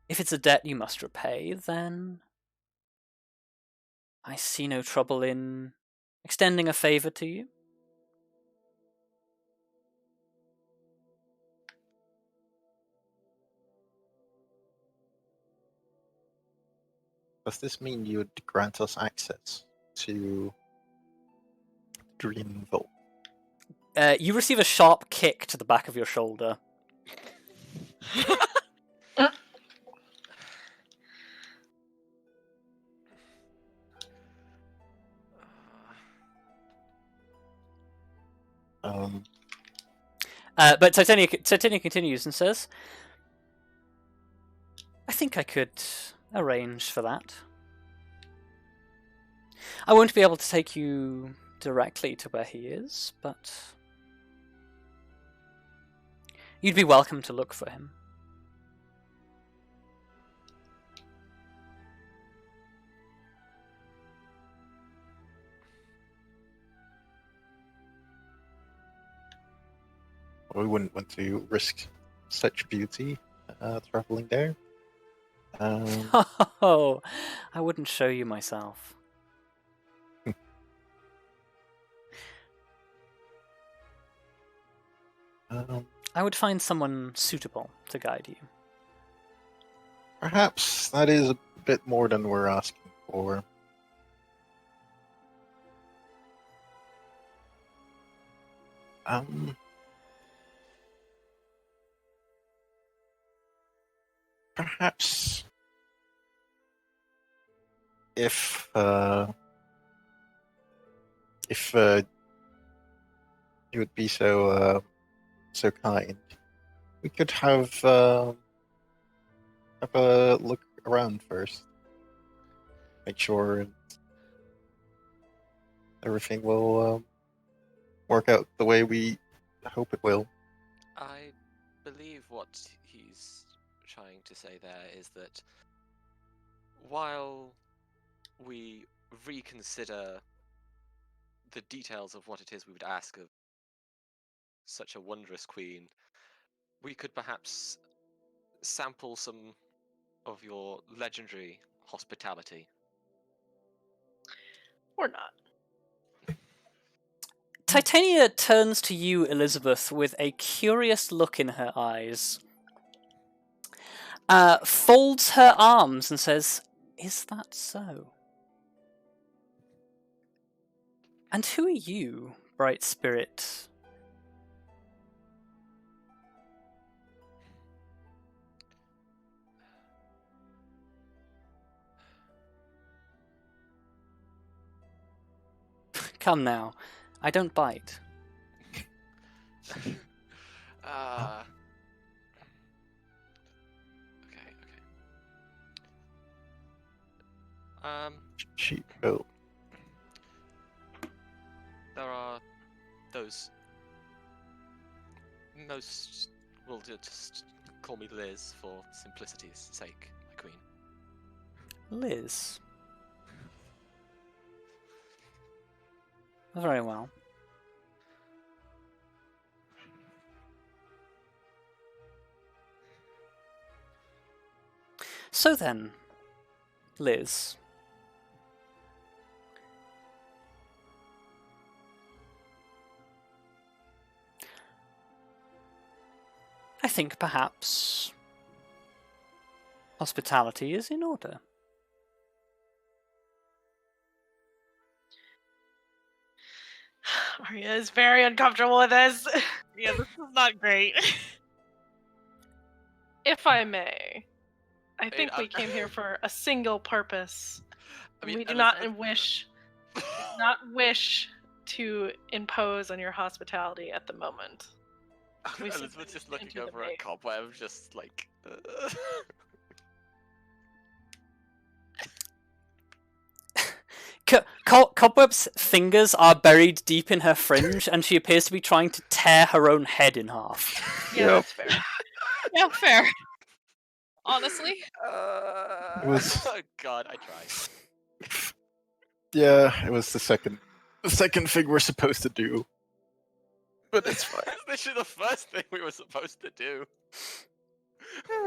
if it's a debt you must repay, then I see no trouble in extending a favor to you." Does this mean you would grant us access to Dream Vault? You receive a sharp kick to the back of your shoulder. But Titania continues and says, "I think I could arrange for that. I won't be able to take you directly to where he is, but you'd be welcome to look for him." We wouldn't want to risk such beauty traveling there. Oh, I wouldn't show you myself. I would find someone suitable to guide you. Perhaps that is a bit more than we're asking for. Perhaps if you would be so kind, we could have a look around first. Make sure everything will work out the way we hope it will. I believe what he's trying to say there is that while we reconsider the details of what it is we would ask of such a wondrous queen, we could perhaps sample some of your legendary hospitality. Or not. Titania turns to you, Elizabeth, with a curious look in her eyes. Folds her arms and says, "Is that so? And who are you, bright spirit?" Come now, I don't bite. Okay. She. Oh. There are those. Most will just call me Liz for simplicity's sake, my queen. Liz. Very well. So then, Liz. I think perhaps hospitality is in order. Arya is very uncomfortable with this. Yeah, this is not great. If I may, I mean, think we came here for a single purpose. I mean, We do Elizabeth- not wish to impose on your hospitality at the moment. We Elizabeth's simply just looking into the over at maid. Cobweb, just like. Cobweb's fingers are buried deep in her fringe, and she appears to be trying to tear her own head in half. Yeah, that's fair. Yeah, fair. Honestly. It was- Oh god, I tried. Yeah, it was the second thing we're supposed to do. But it's fine. That's literally the first thing we were supposed to do.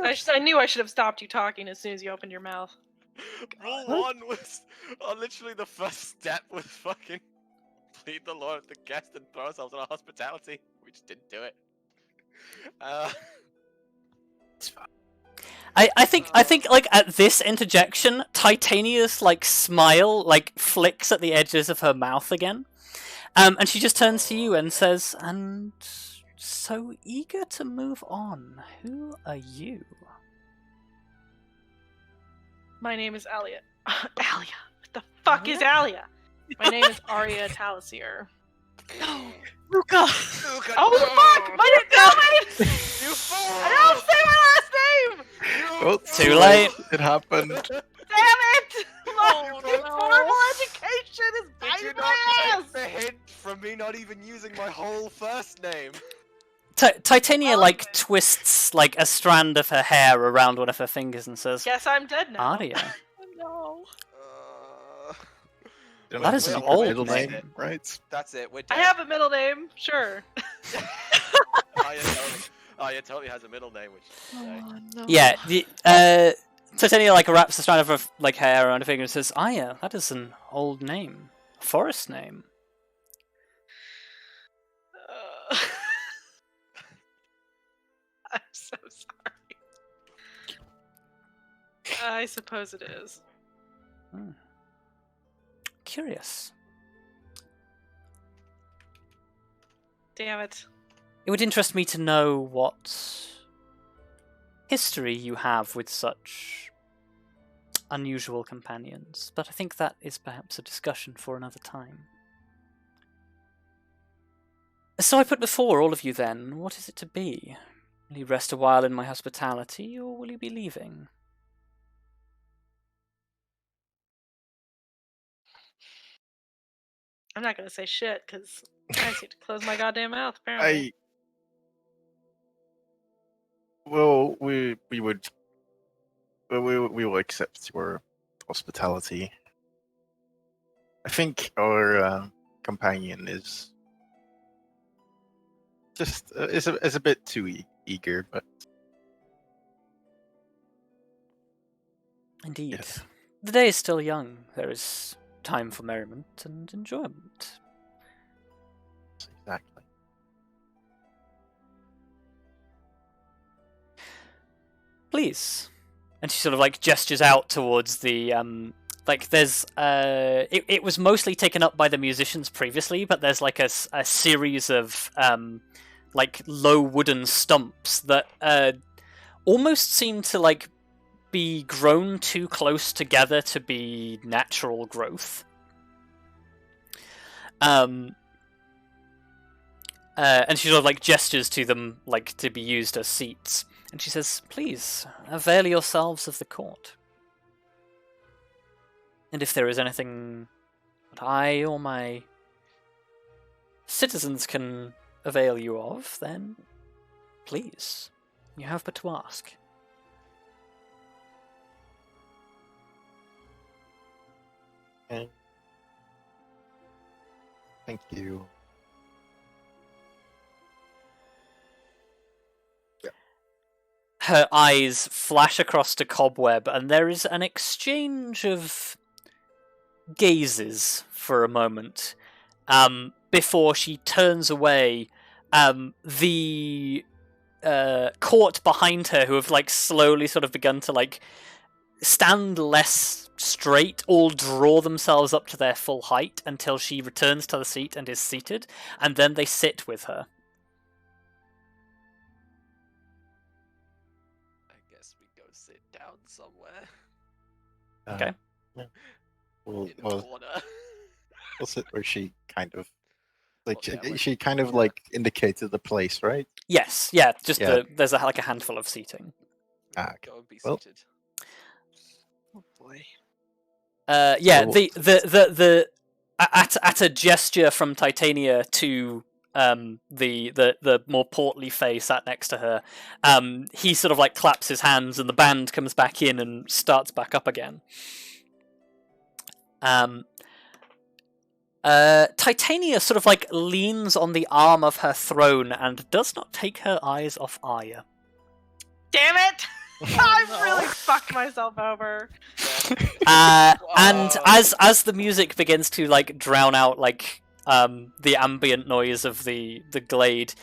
I knew I should have stopped you talking as soon as you opened your mouth. Rule What? 1 was literally the first step was fucking plead the Lord of the guest and throw ourselves on our hospitality. We just didn't do it. It's fine. I think like at this interjection, Titania's like smile like flicks at the edges of her mouth again, and she just turns to you and says, "And so eager to move on. Who are you?" My name is Alia. Alia? What the fuck is Alia? My name is Arya Tallithsyr. Luka! Oh fuck! My name! You fool! I don't say my last name! Well, Too late. It happened. Damn it! My Oh, no. formal education is Did biting you my not ass! take the hint from me not even using my whole first name? Titania Oh, like man. twists like a strand of her hair around one of her fingers and says, Guess I'm dead now. "Arya." No. Don't That have is to an make your old middle name. name, right? That's it, we're I dead. have a middle name, sure. Arya totally has a middle name, which is to say. Oh, no. Yeah, Titania like wraps a strand of her like hair around her finger and says, "Arya, that is an old name, a forest name." I'm so sorry. I suppose it is. Curious. Damn it. It would interest me to know what history you have with such unusual companions, but I think that is perhaps a discussion for another time. So I put before all of you then, what is it to be? Will you rest a while in my hospitality, or will you be leaving? I'm not gonna say shit, because I just need to close my goddamn mouth, apparently. Well, we will accept your hospitality. I think our companion is just is a bit too eager, but Indeed. yes. The day is still young. There is time for merriment and enjoyment. Exactly. Please. And she sort of like gestures out towards the like there's it was mostly taken up by the musicians previously, but there's like a series of like low wooden stumps that almost seem to like be grown too close together to be natural growth. And she sort of like gestures to them like to be used as seats. And she says, "Please, avail yourselves of the court. And if there is anything that I or my citizens can avail you of, then please, you have but to ask." Okay. Thank you. Her eyes flash across to Cobweb, and there is an exchange of gazes for a moment before she turns away. The court behind her, who have like slowly sort of begun to like stand less straight, all draw themselves up to their full height until she returns to the seat and is seated, and then they sit with her. Sit down somewhere. Okay. Yeah. In a corner. We'll sit where she kind of like Well, yeah, she kind of like indicated the place, right? Yes, yeah, just Yeah. there's like a handful of seating. Ah, Go and be well. seated. Oh boy. Yeah, So- the at a gesture from Titania to the more portly Fey sat next to her, he sort of like claps his hands and the band comes back in and starts back up again. Titania sort of like leans on the arm of her throne and does not take her eyes off Arya. Damn it! I really fucked myself over. And as the music begins to like drown out like the ambient noise of the glade,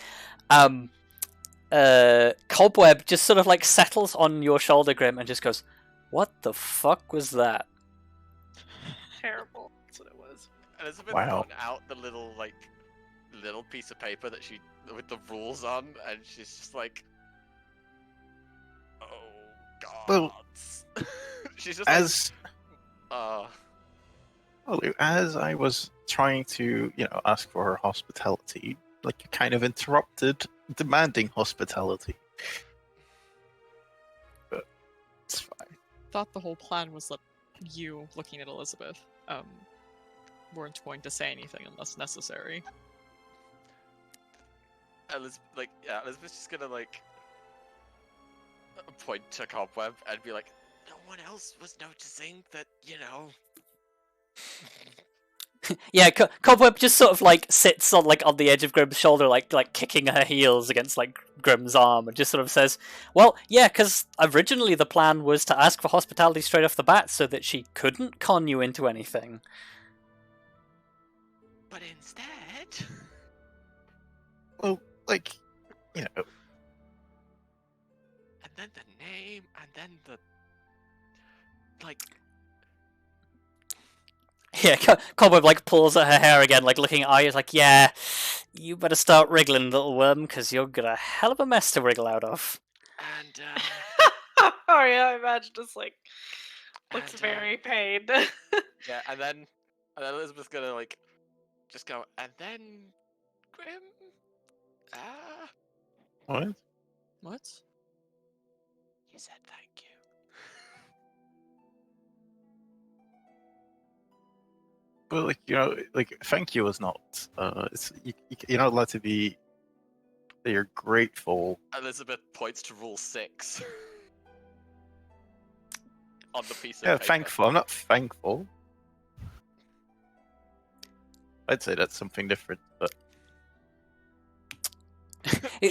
Cobweb just sort of like settles on your shoulder, Grim, and just goes, "What the fuck was that?" Terrible. That's what it was. Elizabeth Wow. got out the little piece of paper that she with the rules on, and she's just like, "Oh God." Well, she's just as like, well, as I was trying to, ask for her hospitality, like you kind of interrupted demanding hospitality. But it's fine. Thought the whole plan was that you, looking at Elizabeth, weren't going to say anything unless necessary. Elizabeth's just gonna like point to Cobweb and be like, "No one else was noticing that, Yeah, Cobweb just sort of like sits on the edge of Grim's shoulder, like kicking her heels against like Grim's arm, and just sort of says, "Well, yeah, because originally the plan was to ask for hospitality straight off the bat, so that she couldn't con you into anything." But instead, Well, and then the name, and then the Yeah, Cobweb like pulls at her hair again, like looking at Arya, like, "Yeah, you better start wriggling, little worm, because you're got a hell of a mess to wriggle out of." and Arya, I imagine, just like looks And, very pained. yeah, and then Elizabeth's gonna like just go, and then Grim, what? What? you said thank you. Well, thank you is not. You're not allowed to be. You're grateful. Elizabeth points to Rule 6 on the piece of Yeah, paper. thankful. I'm not thankful. I'd say that's something different, but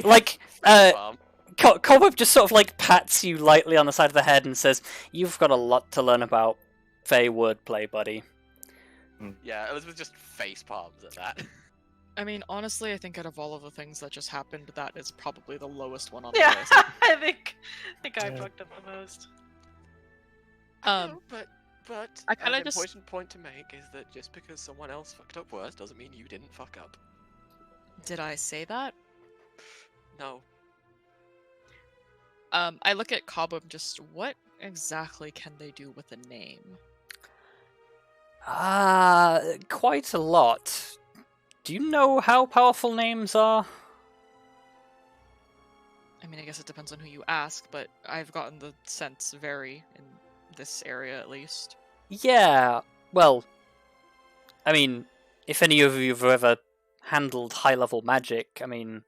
Like, Farm. Cobweb just sort of like pats you lightly on the side of the head and says, "You've got a lot to learn about Fey wordplay, buddy." Yeah, Elizabeth just face palms at that. I mean, honestly, I think out of all of the things that just happened, that is probably the lowest one on Yeah, the list. I think I Yeah. fucked up the most. But I an kinda just- important point to make is that just because someone else fucked up worse doesn't mean you didn't fuck up. Did I say that? No. I look at Cobweb. Just what exactly can they do with a name? Quite a lot. Do you know how powerful names are? I mean, I guess it depends on who you ask, but I've gotten the sense vary in this area at least. Yeah, well, I mean, if any of you have ever handled high-level magic, I mean,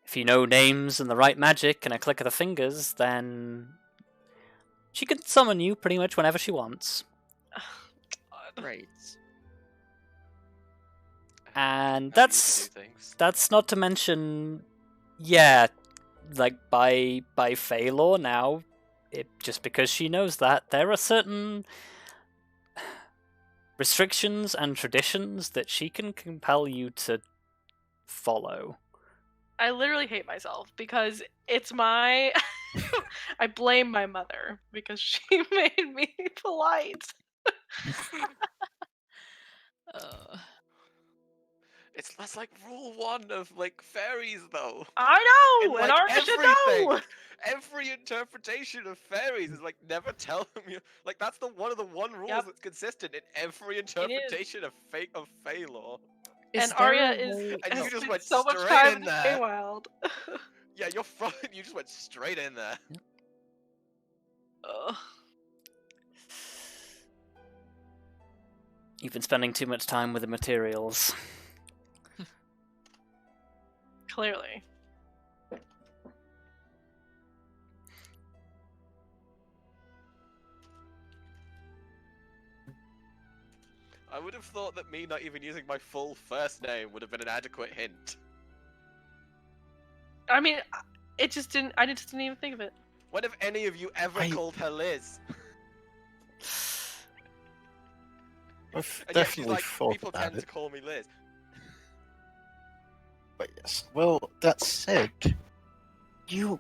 if you know names and the right magic and a click of the fingers, then she can summon you pretty much whenever she wants. Right. And How you used to do things. that's not to mention, yeah, like by Fey law now, just because she knows that, there are certain restrictions and traditions that she can compel you to follow. I literally hate myself because it's my. I blame my mother because she made me polite. That's like rule 1 of like fairies though. I know, In, and like, Arya should everything. know. Every interpretation of fairies is like never tell them you like that's one of the rules Yep. that's consistent in every interpretation of Fey lore. Is And there Arya a is way- And you has just spent went so much straight time in in the there. Feywild. Yeah, you just went straight in there. Ugh. You've been spending too much time with the materials. Clearly. I would have thought that me not even using my full first name would have been an adequate hint. I mean, it just didn't. I just didn't even think of it. When have any of you ever called her Liz? I've And yet she's definitely like, thought people about tend it. to call me Liz. But yes. Well, that said, you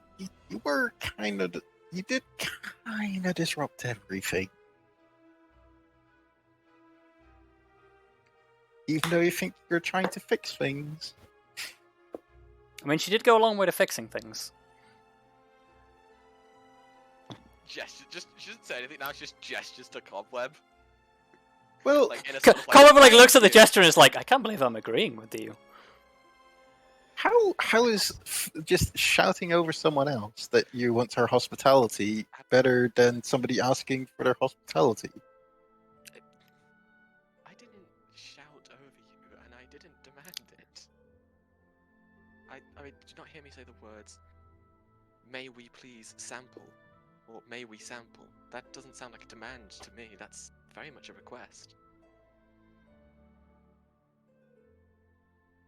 were kind of you did kind of disrupt everything. Even though you think you're trying to fix things. I mean, she did go a long way to fixing things. She doesn't say anything now. She just gestures to Cobweb. Well, Like in a sort of, Cobweb like looks at the "Thank you." gesture and is like, "I can't believe I'm agreeing with you." how is just shouting over someone else that you want her hospitality better than somebody asking for their hospitality? I didn't shout over you, and I didn't demand it. I mean, did you not hear me say the words, "May we please sample," or "May we sample"? That doesn't sound like a demand to me. That's very much a request.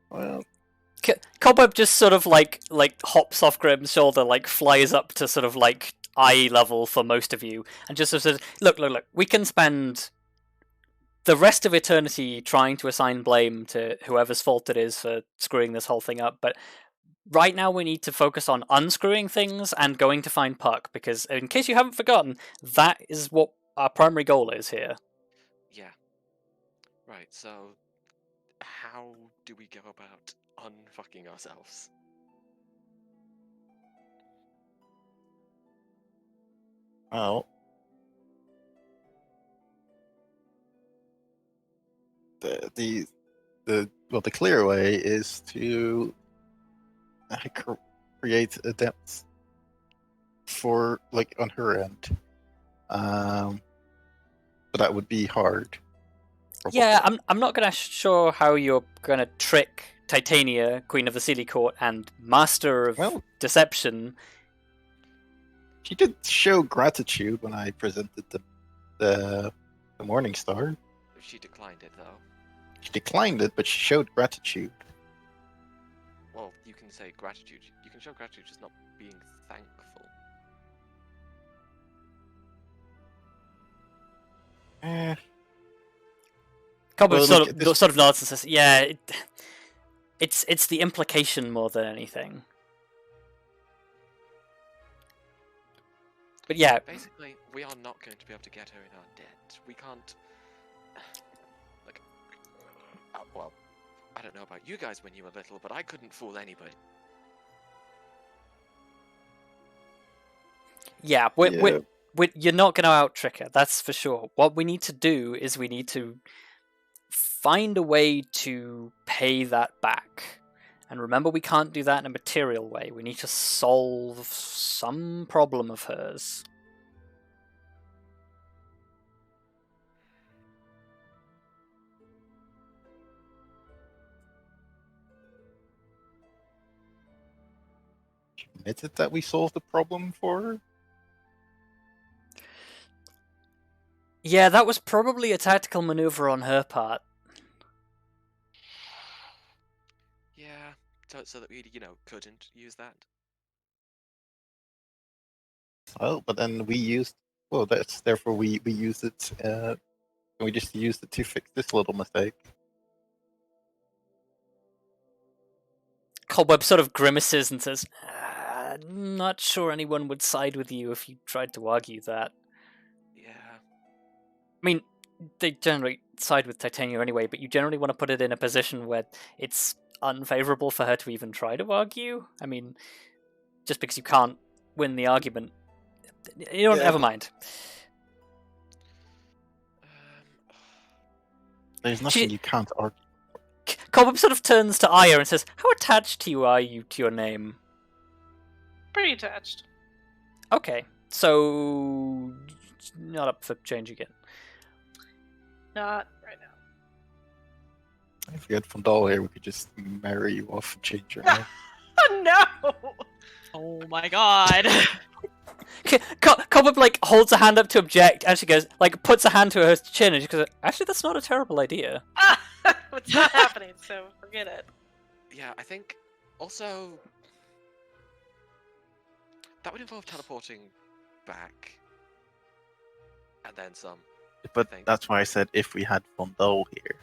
Well, Cobweb just sort of like hops off Grim's shoulder, like flies up to sort of like eye level for most of you, and just sort of says, "Look, we can spend the rest of eternity trying to assign blame to whoever's fault it is for screwing this whole thing up, but right now we need to focus on unscrewing things and going to find Puck, because in case you haven't forgotten, that is what our primary goal is here." Yeah. Right, so how do we go about unfucking ourselves? well, the clear way is to create a depth for like on her end. But that would be hard. Yeah, probably. I'm not gonna sure how you're gonna trick Titania, Queen of the Seelie Court and Master of Well, Deception. she did show gratitude when I presented the Morning Star. She declined it, though. She declined it, but she showed gratitude. Well, you can say gratitude. You can show gratitude just not being thankful. Cobweb Well, look, this- sort of nods and says, "Yeah, it's the implication more than anything." But yeah, Basically, we are not going to be able to get her in our debt. We can't. Like, well, I don't know about you guys when you were little, but I couldn't fool anybody. yeah, you're not going to out-trick her, that's for sure. What we need to do is we need to find a way to pay that back. And remember, we can't do that in a material way. We need to solve some problem of hers. She admitted that we solved the problem for her. Yeah, that was probably a tactical maneuver on her part. Yeah, so that we, couldn't use that. Well, but then we used. Well, that's therefore we used it. We just used it to fix this little mistake. Cobweb sort of grimaces and says, not sure anyone would side with you if you tried to argue that. Yeah. I mean, they generally side with Titania anyway, but you generally want to put it in a position where it's unfavorable for her to even try to argue. I mean, just because you can't win the argument. You know, never mind. There's nothing you can't argue. Cobweb sort of turns to Arya and says, how attached are you to your name? Pretty attached. Okay, so not up for changing it. Not right now. If we had Fondal here, we could just marry you off and change your name. No! Oh my god. Cobweb holds a hand up to object, and she goes, puts a hand to her chin, and she goes, actually, that's not a terrible idea. It's not happening, so forget it. Yeah, I think also that would involve teleporting back and then some. But that's why I said if we had Fondal here.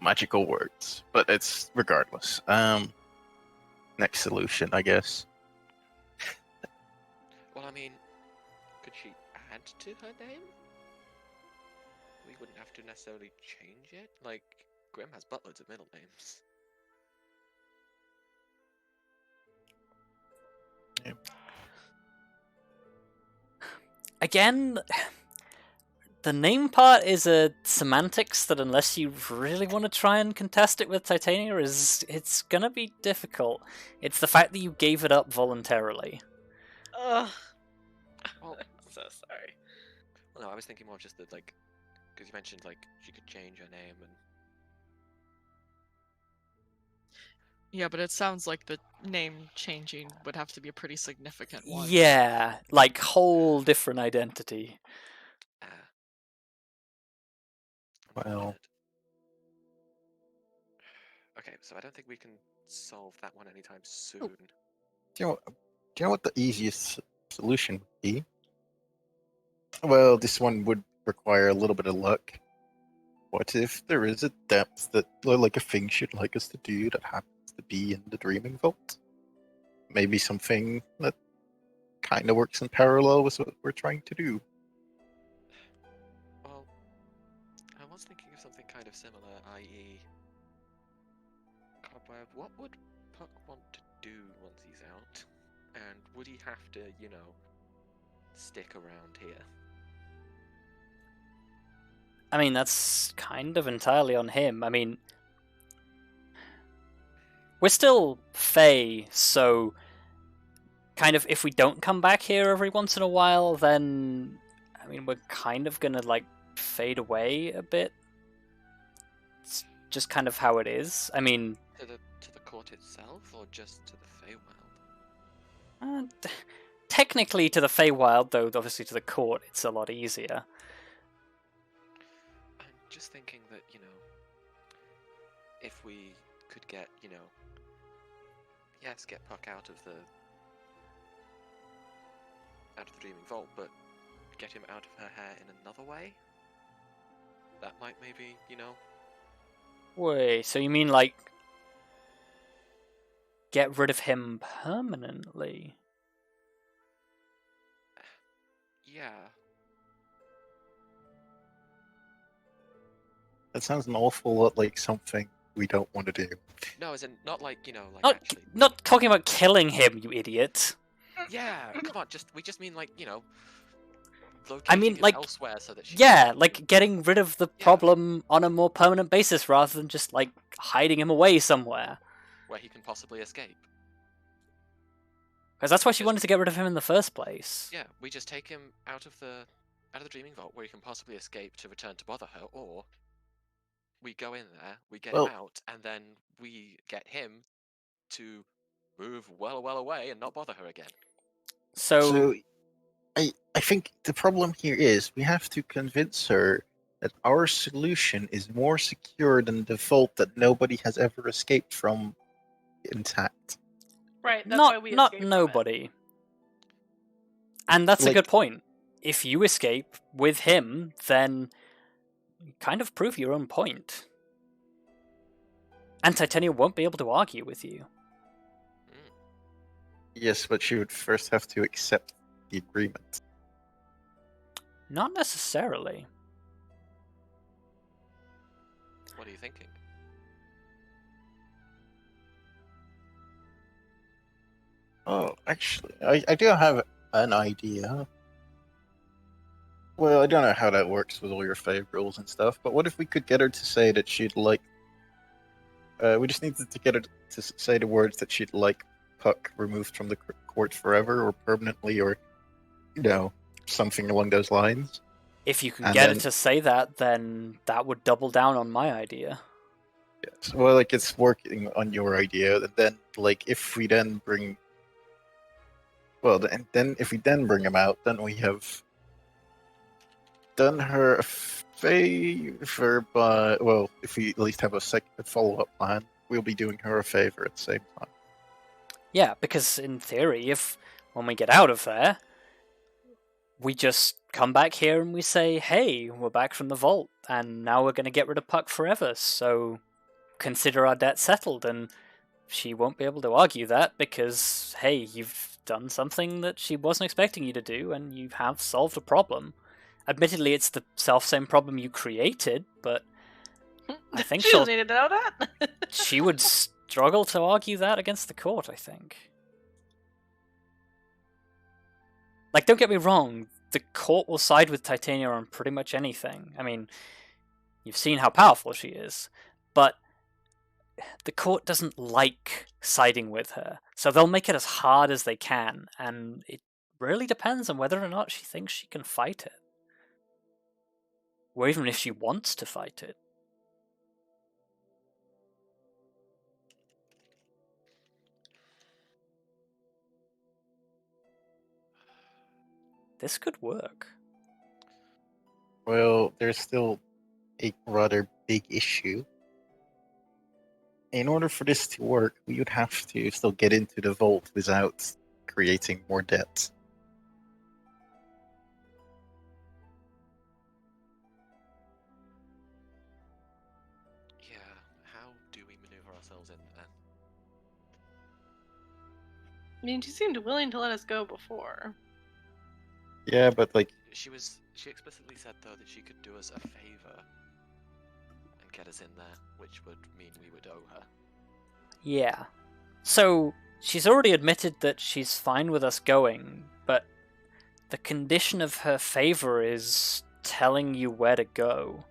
Magical words, but it's regardless. Next solution, I guess. Well, I mean, could she add to her name? We wouldn't have to necessarily change it. Grim has buttloads of middle names. Yeah. Again, the name part is a semantics that unless you really want to try and contest it with Titania, it's gonna be difficult. It's the fact that you gave it up voluntarily. Ugh. Well, I'm so sorry. Well, no, I was thinking more of just that, because you mentioned, she could change her name and... Yeah, but it sounds like the name changing would have to be a pretty significant one. Yeah, whole different identity. Well, okay, so I don't think we can solve that one anytime soon. do you know what the easiest solution would be? Well, this one would require a little bit of luck. What if there is a depth that, a thing she'd like us to do that happens to be in the Dreaming Vault? Maybe something that kind of works in parallel with what we're trying to do. Well, I was thinking of something kind of similar, i.e. Cobweb, what would Puck want to do once he's out? And would he have to, stick around here? I mean, that's kind of entirely on him. I mean, we're still Fey, so kind of if we don't come back here every once in a while, then I mean, we're kind of gonna fade away a bit. It's just kind of how it is. I mean, To the court itself, or just to the Feywild? Technically to the Feywild, though obviously to the court it's a lot easier. just thinking that, if we could get, yes, get Puck out of the Dreaming Vault, but get him out of her hair in another way, that might maybe, Wait, so you mean like get rid of him permanently? Yeah. That sounds an awful lot like something we don't want to do. No, as in, not like, Not, actually. not talking about killing him, you idiot. Yeah, come on, we just mean, like, locating I mean, him like, elsewhere so that she yeah, can- like getting rid of the problem on a more permanent basis rather than just, like, hiding him away somewhere. where he can possibly escape. Because that's why she Just- wanted to get rid of him in the first place. Yeah, we just take him out of the Dreaming Vault where he can possibly escape to return to bother her, or we go in there, we get Well- him out, and then we get him to move well away and not bother her again. So I think the problem here is we have to convince her that our solution is more secure than the vault that nobody has ever escaped from intact. Right, that's why we not escaped from it. nobody. And that's a Like- good point. If you escape with him, then you kind of prove your own point. And Titania won't be able to argue with you. Yes, but she would first have to accept the agreement. Not necessarily. What are you thinking? Oh, actually, I do have an idea. Well, I don't know how that works with all your fave rules and stuff, but what if we could get her to say that she'd like... we just needed to get her to say the words that she'd like Puck removed from the court forever, or permanently, or, something along those lines. If you can And get then- her to say that, then that would double down on my idea. Yes. Well, like, it's working on your idea, and then, like, if we then bring... Well, then if we then bring him out, then we have done her a favor by... Well, if we at least have a follow-up plan, we'll be doing her a favor at the same time. Yeah, because in theory, if when we get out of there, we just come back here and we say, hey, we're back from the vault, and now we're going to get rid of Puck forever, so consider our debt settled, and she won't be able to argue that because, hey, you've done something that she wasn't expecting you to do, and you have solved a problem. Admittedly, it's the self-same problem you created, but I think she doesn't need to know that. she would struggle to argue that against the court, I think. Like, don't get me wrong, the court will side with Titania on pretty much anything. I mean, you've seen how powerful she is, but the court doesn't like siding with her, so they'll make it as hard as they can, and it really depends on whether or not she thinks she can fight it. Or even if she wants to fight it. This could work. Well, there's still a rather big issue. In order for this to work, we would have to still get into the vault without creating more debt. Yeah, how do we maneuver ourselves in there? I mean, she seemed willing to let us go before. Yeah, but like, She explicitly said, though, that she could do us a favor and get us in there, which would mean we would owe her. Yeah. So, she's already admitted that she's fine with us going, but the condition of her favor is telling you where to go.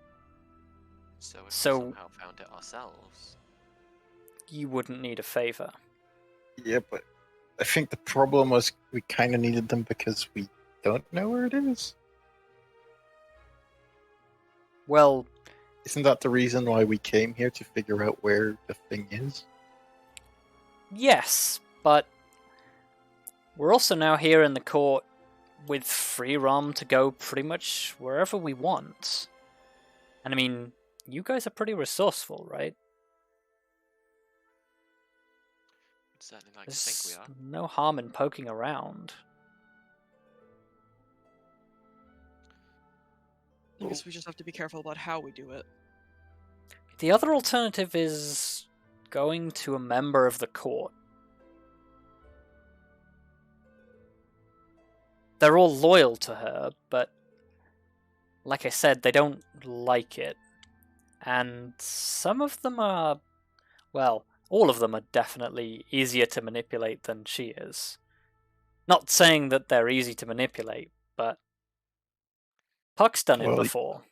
So if So- we somehow found it ourselves, You wouldn't need a favor. yeah, but I think the problem was we kind of needed them because we don't know where it is. Well, Isn't that the reason why we came here, to figure out where the thing is? yes, but we're also now here in the court with free roam to go pretty much wherever we want. And I mean, you guys are pretty resourceful, right? I'd certainly like to think we There's are. no harm in poking around. I guess we just have to be careful about how we do it. The other alternative is going to a member of the court. They're all loyal to her, but like I said, they don't like it. And some of them are, well, all of them are definitely easier to manipulate than she is. Not saying that they're easy to manipulate, but Puck's done it Well, before.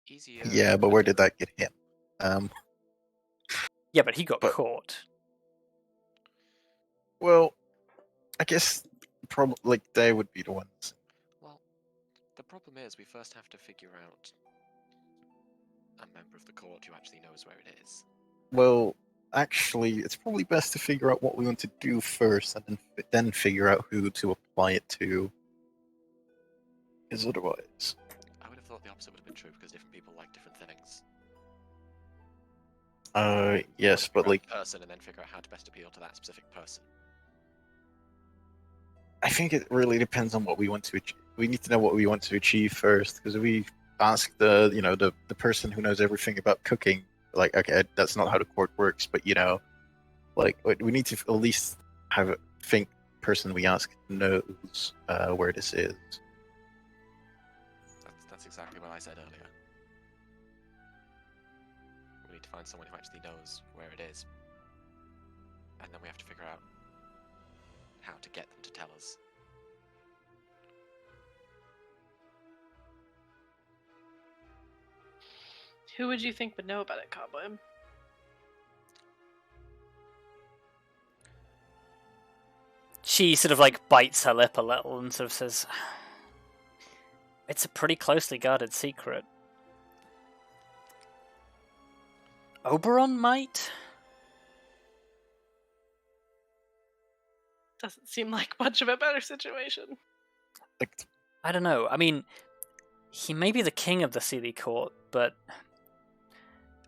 Easier. Yeah, but where did that get him? Yeah, but he got But- caught. Well, I guess probably like they would be the ones. Well, the problem is we first have to figure out a member of the court who actually knows where it is. Well, actually, it's probably best to figure out what we want to do first, and then figure out who to apply it to. Because otherwise, I would have thought the opposite would have been true because different people like different things. yes, Figure but out like the person and then figure out how to best appeal to that specific person. I think it really depends on what we want to achieve. We need to know what we want to achieve first, because if we ask the person who knows everything about cooking, like, okay, that's not how the court works, but like we need to at least have a think person we ask knows where this is. That's exactly what I said earlier. We need to find someone who actually knows where it is. And then we have to figure out how to get them to tell us. Who would you think would know about it, Cobweb? She sort of like bites her lip a little and sort of says, "It's a pretty closely guarded secret. Oberon might?" Doesn't seem like much of a better situation. Like, I don't know. I mean, he may be the king of the Seelie court, but...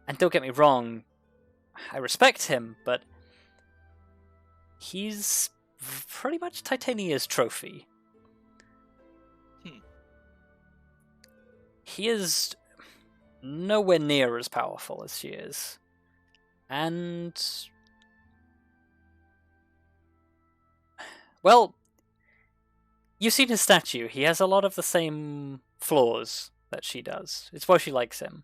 And don't get me wrong, I respect him, but... He's pretty much Titania's trophy. He is nowhere near as powerful as she is. And... Well, you've seen his statue. He has a lot of the same flaws that she does. It's why she likes him.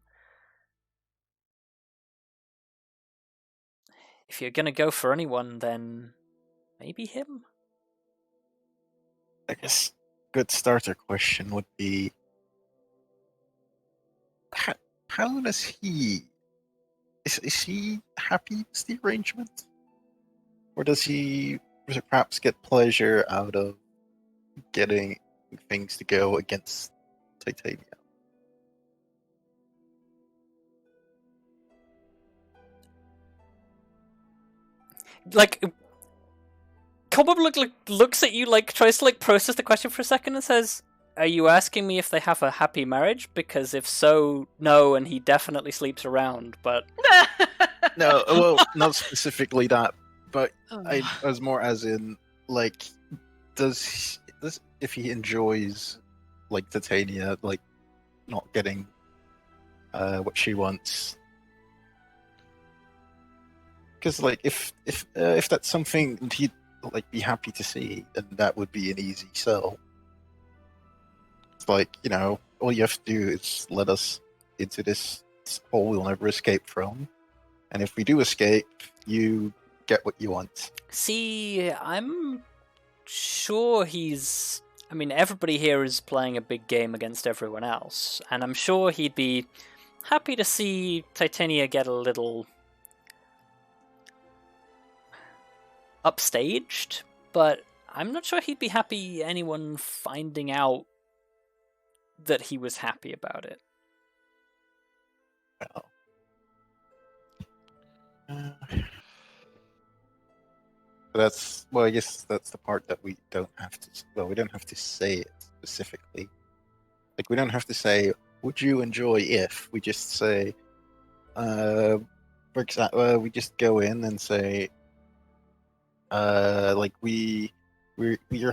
If you're gonna go for anyone, then maybe him? I guess good starter question would be how does he is he happy with the arrangement? Or does he perhaps get pleasure out of getting things to go against Titania? Like, Cobweb looks at you, like, tries to, like, process the question for a second and says, "Are you asking me if they have a happy marriage? Because if so, no, and he definitely sleeps around, but..." No, well, not specifically that, but I was more as in, like, does if he enjoys, like, Titania, like, not getting what she wants. Because, like, if that's something he'd, like, be happy to see, then that would be an easy sell. It's like, all you have to do is let us into this hole we'll never escape from. And if we do escape, you get what you want. See, I'm sure he's... I mean, everybody here is playing a big game against everyone else, and I'm sure he'd be happy to see Titania get a little upstaged, but I'm not sure he'd be happy anyone finding out that he was happy about it. I guess that's the part that we don't have to. Well, we don't have to say it specifically. Like, we don't have to say would you enjoy if we just say, for example, we just go in and say, like we're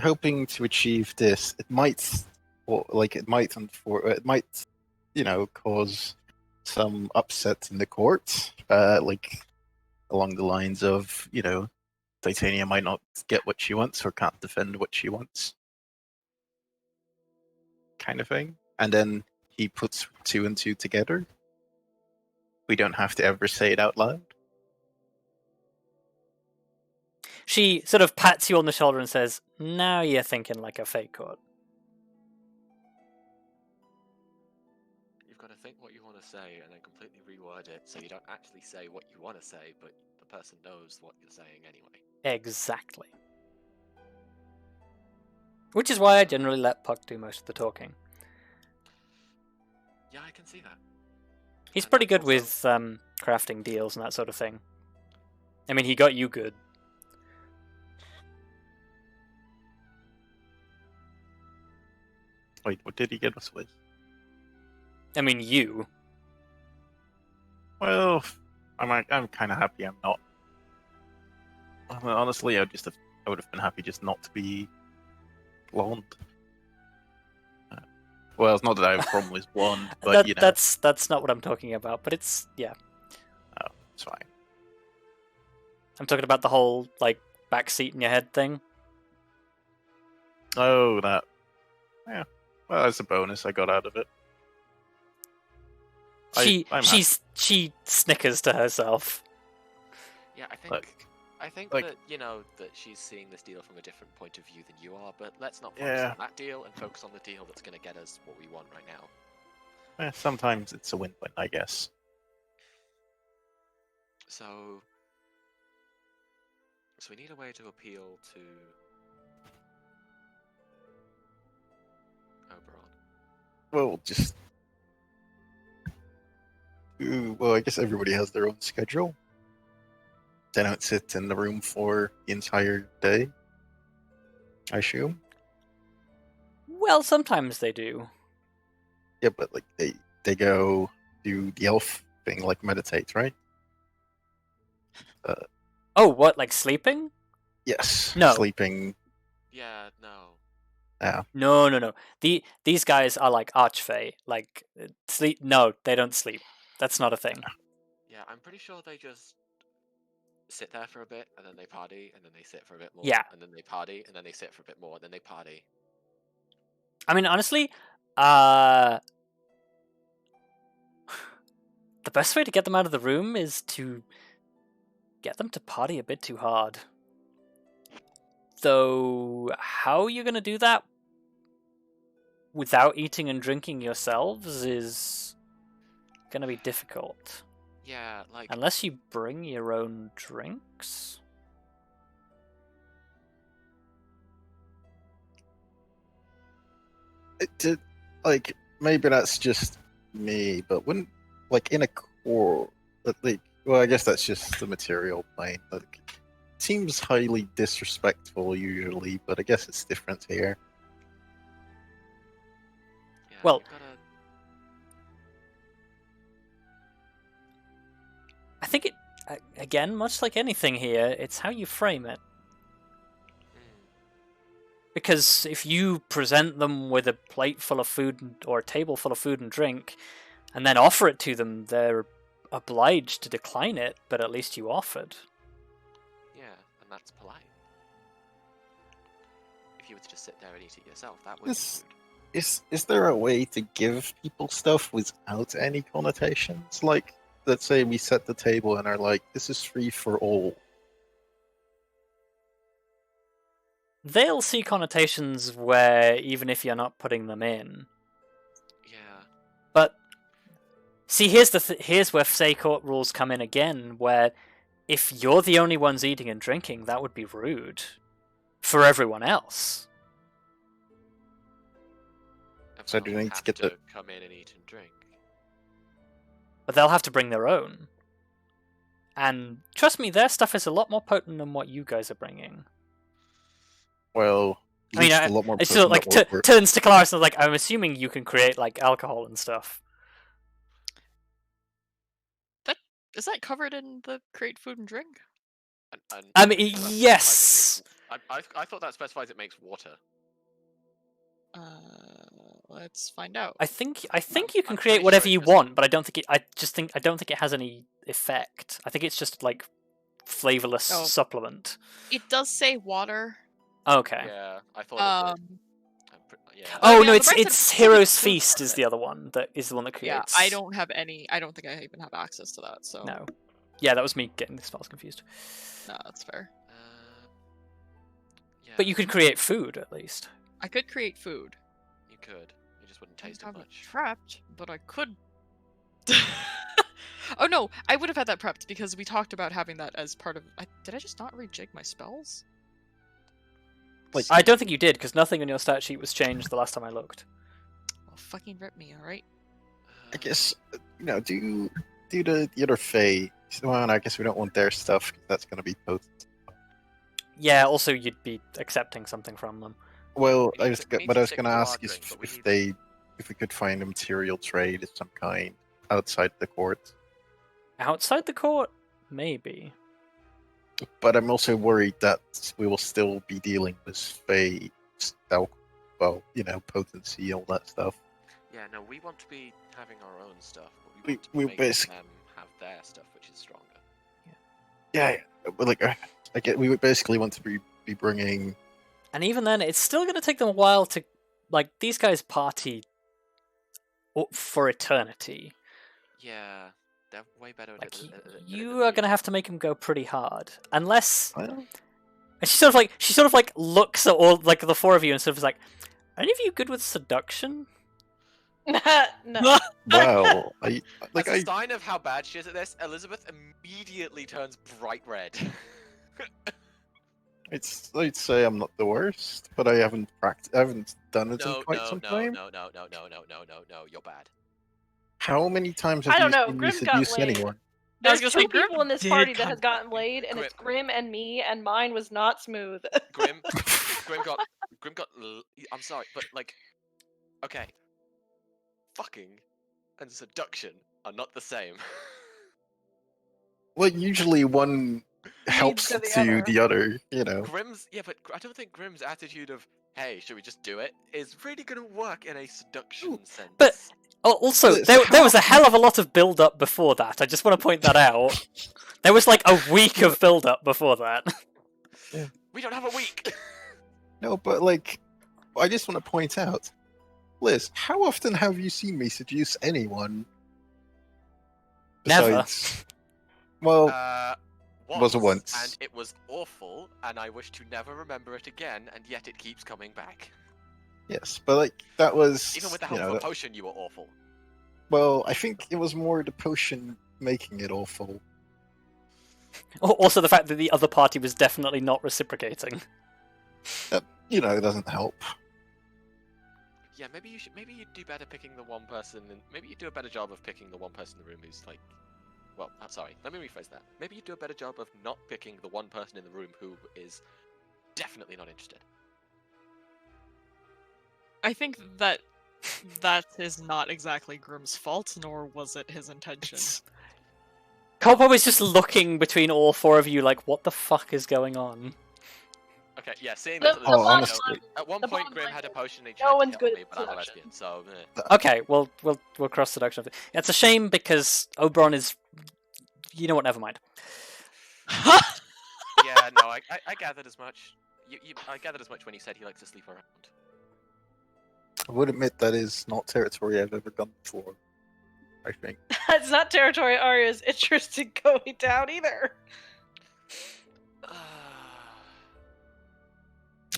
hoping to achieve this. It might, or like it might, cause some upset in the court, like along the lines of, Titania might not get what she wants or can't defend what she wants, kind of thing. And then he puts 2 and 2 together. We don't have to ever say it out loud. She sort of pats you on the shoulder and says, "Now you're thinking like a Fey Court." You've got to think what you want to say and then completely reword it so you don't actually say what you want to say, but the person knows what you're saying anyway. Exactly. Which is why I generally let Puck do most of the talking. Yeah, I can see that. He's And pretty that's good also- with crafting deals and that sort of thing. I mean, he got you good. Wait, what did he get us with? I mean, you. Well, I'm kind of happy I'm not. Well, honestly, I would have been happy just not to be blonde. Well, it's not that I have a problem with blonde, but That's not what I'm talking about. But it's it's fine. I'm talking about the whole like backseat in your head thing. Oh, that. Yeah. Well, that's a bonus I got out of it. She snickers to herself. Yeah, I think Like, that that she's seeing this deal from a different point of view than you are, but let's not focus Yeah. on that deal and focus on the deal that's going to get us what we want right now. sometimes it's a win-win, I guess. So we need a way to appeal to Oberon. Well, just. Well, I guess everybody has their own schedule. They don't sit in the room for the entire day, I assume. Well, sometimes they do. Yeah, but like they go do the elf thing, like meditate, right? Oh, what, like sleeping? Yes. No. Sleeping. Yeah, no. Yeah. No. These guys are like Archfey. Like sleep. No, they don't sleep. That's not a thing. Yeah, I'm pretty sure they just sit there for a bit, and then they party, and then they sit for a bit more, Yeah. and then they party, and then they sit for a bit more, and then they party. I mean, honestly, the best way to get them out of the room is to get them to party a bit too hard. Though, how you're going to do that without eating and drinking yourselves is going to be difficult. Yeah, like Unless you bring your own drinks? Like maybe that's just me, but wouldn't like in a core that well, I guess that's just the material plane. Like, it seems highly disrespectful usually, but I guess it's different here. yeah, Well- you've gotta... I think it, again, much like anything here, it's how you frame it. Because if you present them with a plate full of food or a table full of food and drink, and then offer it to them, they're obliged to decline it, but at least you offered. Yeah, and that's polite. If you were to just sit there and eat it yourself, that would be This- rude. Is there a way to give people stuff without any connotations? Like, let's say we set the table and are like, this is free for all. They'll see connotations where, even if you're not putting them in. Yeah. But, see, here's where Fey Court rules come in again, where if you're the only ones eating and drinking, that would be rude. For everyone else. So Everyone do they will need to have get the- come in and eat and drink. But they'll have to bring their own. And trust me, their stuff is a lot more potent than what you guys are bringing. Well, I mean, Just a lot more I still potent, like lot more work. turns to Kelariis and is like, I'm assuming you can create like alcohol and stuff. Is that covered in the create food and drink? I mean, thought that yes. specifies it makes- I thought that specifies it makes water. Let's find out. I think you can I'm create pretty whatever sure it you just- want, but I don't think it. I don't think it has any effect. I think it's just like flavorless Oh. supplement. It does say water. Okay. Yeah, I thought it did. Yeah. Oh yeah, no, the it's bright side it's is Hero's food Feast is the other one that Yeah, creates. I don't have any. I don't think I even have access to that. So No. Yeah, that was me getting the spells confused. no, that's fair. Yeah, But you could create food at least. I could create food. you could. You just wouldn't taste I it have it much. prepped, but I could. Oh no, I would have had that prepped because we talked about having that as part of. Did I just not rejig my spells? Like, I don't think you did because nothing on your stat sheet was changed the last time I looked. Well, fucking rip me, all right. I guess do the other Fey. Well, I guess we don't want their stuff 'cause that's going to be potent. Yeah. Also, you'd be accepting something from them. Well, We need to going to stick ask with is Quagrim, but we if we could find a material trade of some kind outside the court. Outside the court, maybe. But I'm also worried that we will still be dealing with Fey, potency, all that stuff. Yeah, no, we want to be having our own stuff, but We- we want to we make basic- them have their stuff, which is stronger. Yeah, but we would basically want to be bringing. And even then, it's still going to take them a while to, like, these guys party for eternity. Yeah, they're way better Like, at it you than are we going to have to make them go pretty hard, unless. Well, And she sort of like looks at all like the four of you and sort of is like, are any of you good with seduction? No. wow. As a sign of how bad she is at this, Elizabeth immediately turns bright red. I'd say I'm not the worst, but I haven't done it no, in quite no, some no, time. no, you're bad. How many times I have don't you know, seen me Grim got seduce laid. anyone? There's gonna two say, Grim people in this did party that come has gotten back. laid, and it's Grim- Grim and me, and mine was not smooth. Grim got. I'm sorry, but like, okay, fucking and seduction are not the same. Well, usually one helps to the to other. the other, But I don't think Grim's attitude of "Hey, should we just do it?" is really gonna work in a seduction sense. But also, Liz, there was a hell of a lot of build up before that. I just want to point that out. There was like a week of build up before that. we don't have a week. No, but like, I just want to point out, Liz, how often have you seen me seduce anyone? Never. Besides, well, was it once? And it was awful, and I wish to never remember it again, and yet it keeps coming back. yes, but like that was Even with the help of a potion, you were awful. Well, I think it was more the potion making it awful. Also, the fact that the other party was definitely not reciprocating. It doesn't help. Yeah, maybe you'd do better picking the one person, and maybe you'd do a better job of picking the one person in the room who's like, well, I'm sorry, let me rephrase that. Maybe you'd do a better job of not picking the one person in the room who is definitely not interested. I think that is not exactly Grim's fault, nor was it his intention. Cobweb was just looking between all four of you like, what the fuck is going on? Okay, yeah, seeing The- this, the bottom honestly, at one the point bottom Grim line had a is potion and he no tried one's to kill good me, at but I'm a seduction. lesbian, so Okay, well, we'll cross seduction. It's a shame because Oberon is, you know what? Never mind. yeah, no, I gathered as much. I gathered as much when he said he likes to sleep around. I would admit that is not territory I've ever gone before. I think. It's not territory Arya's interested in going down either.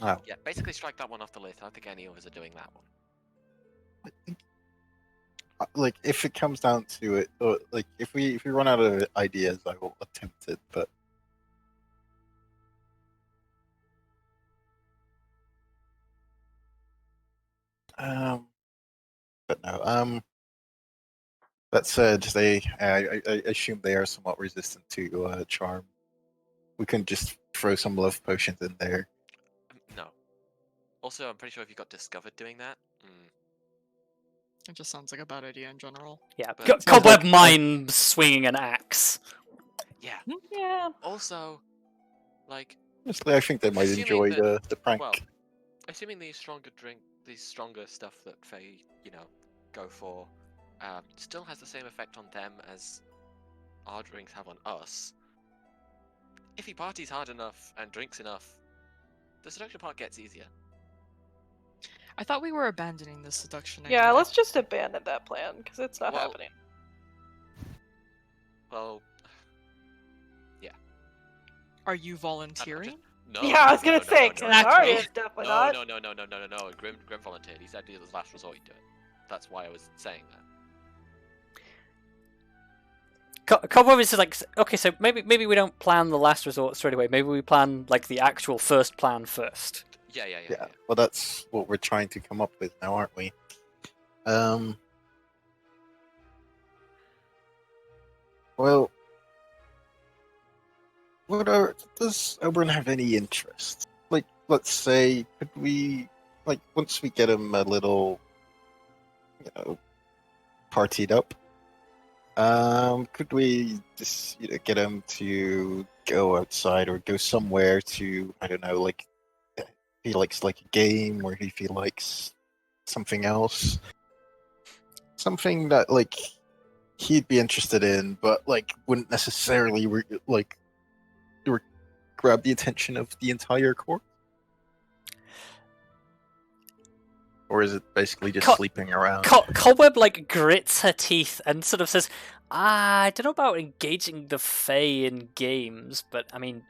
Oh. Yeah, basically strike that one off the list. I don't think any of us are doing that one. I think, like, if it comes down to it, or like if we run out of ideas, I will attempt it. But no. That said, I assume they are somewhat resistant to charm. We can just throw some love potions in there. No. Also, I'm pretty sure if you got discovered doing that, It just sounds like a bad idea in general. Yeah, But- Cobweb like- mime swinging an axe. yeah. Yeah. Also, like, Honestly, I think they might Assuming enjoy that- the prank. well, assuming these stronger stuff that Fey, go for, still has the same effect on them as our drinks have on us. If he parties hard enough and drinks enough, the seduction part gets easier. I thought we were abandoning the seduction Yeah, idea. let's just abandon that plan because it's not Well- happening. Well, Are you volunteering? no. Yeah, I was gonna say, no, because no, Arya's definitely no, not. no. Grim volunteered. He said he was last resort he'd do it. That's why I was saying that. Cobweb is just like, okay, so maybe we don't plan the last resort straight away. Maybe we plan like the actual first plan first. Yeah. Yeah, well, that's what we're trying to come up with now, aren't we? Well, does Oberon have any interest? Like, let's say, could we, like, once we get him a little, partied up, could we just, get him to go outside or go somewhere to, I don't know, like, if he likes like a game, or if he likes something else, something that like he'd be interested in, but like wouldn't necessarily grab the attention of the entire court? Or is it basically just sleeping around? Cobweb like grits her teeth and sort of says, I don't know about engaging the Fae in games, but I mean,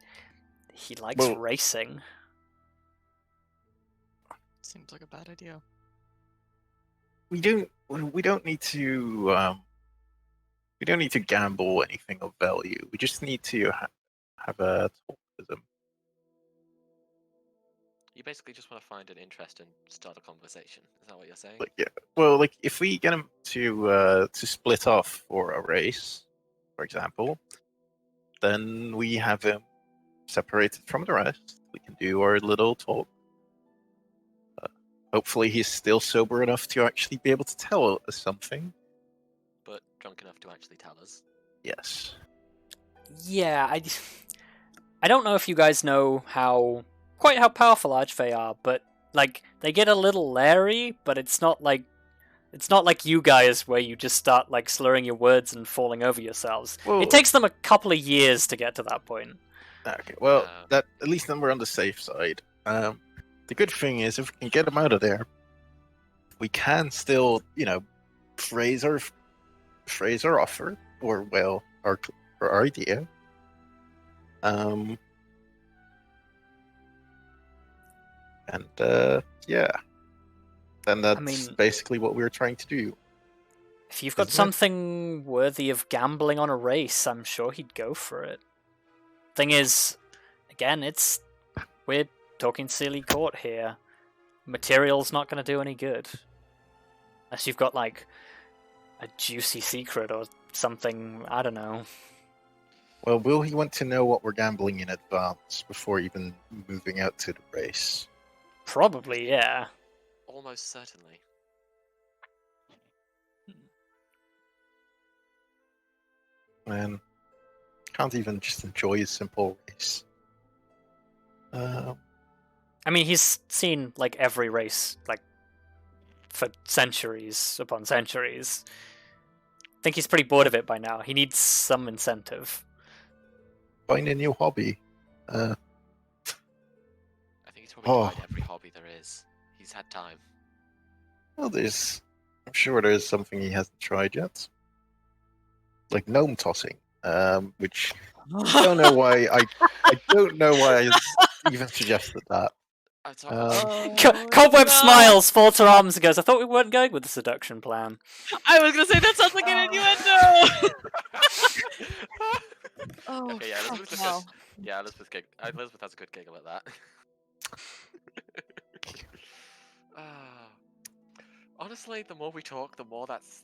he likes Well- racing. Seems like a bad idea. We don't need to gamble anything of value. We just need to have a talk with them. You basically just want to find an interest and start a conversation. Is that what you're saying? Like, yeah. Well, like if we get him to split off for a race, for example, then we have him separated from the rest. We can do our little talk. Hopefully, he's still sober enough to actually be able to tell us something. But drunk enough to actually tell us. Yes. Yeah, I don't know if you guys know quite how powerful Archfey are, but like they get a little leery, but it's not like you guys where you just start like slurring your words and falling over yourselves. Well, It takes them a couple of years to get to that point. Okay. Well, Uh, that at least then we're on the safe side. The good thing is, if we can get him out of there, we can still, phrase our offer, or well, our idea. Yeah. Then that's basically what we were trying to do. If you've got Isn't it? something worthy of gambling on a race, I'm sure he'd go for it. Thing is, again, we're talking Seelie Court here. Material's not going to do any good. Unless you've got, like, a juicy secret or something, I don't know. Well, will he want to know what we're gambling in advance before even moving out to the race? Probably, yeah. Almost certainly. Man, can't even just enjoy a simple race. I mean, he's seen, like, every race, like, for centuries upon centuries. I think he's pretty bored of it by now. He needs some incentive. Find a new hobby. I think he's probably tried every hobby there is. He's had time. Well, I'm sure there's something he hasn't tried yet. Like gnome tossing, which I don't know why I don't know why I even suggested that. Cobweb smiles, folds her arms, and goes, I thought we weren't going with the seduction plan. I was gonna say that sounds like an innuendo. Oh, Okay, yeah, Elizabeth just wow. goes, yeah, Elizabeth has a good giggle at that. Honestly, the more we talk, the more that's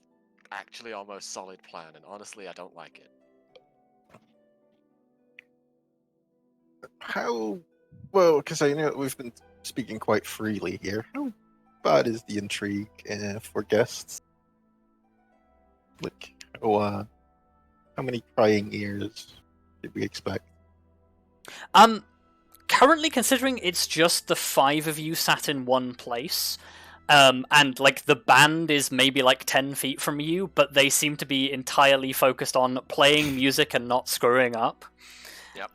actually our most solid plan, and honestly, I don't like it. How? Well, because I know we've been speaking quite freely here, how bad is the intrigue for guests? Like, how many prying ears did we expect? Currently, considering it's just the 5 of you sat in one place, and like the band is maybe like 10 feet from you, but they seem to be entirely focused on playing music and not screwing up. Yep.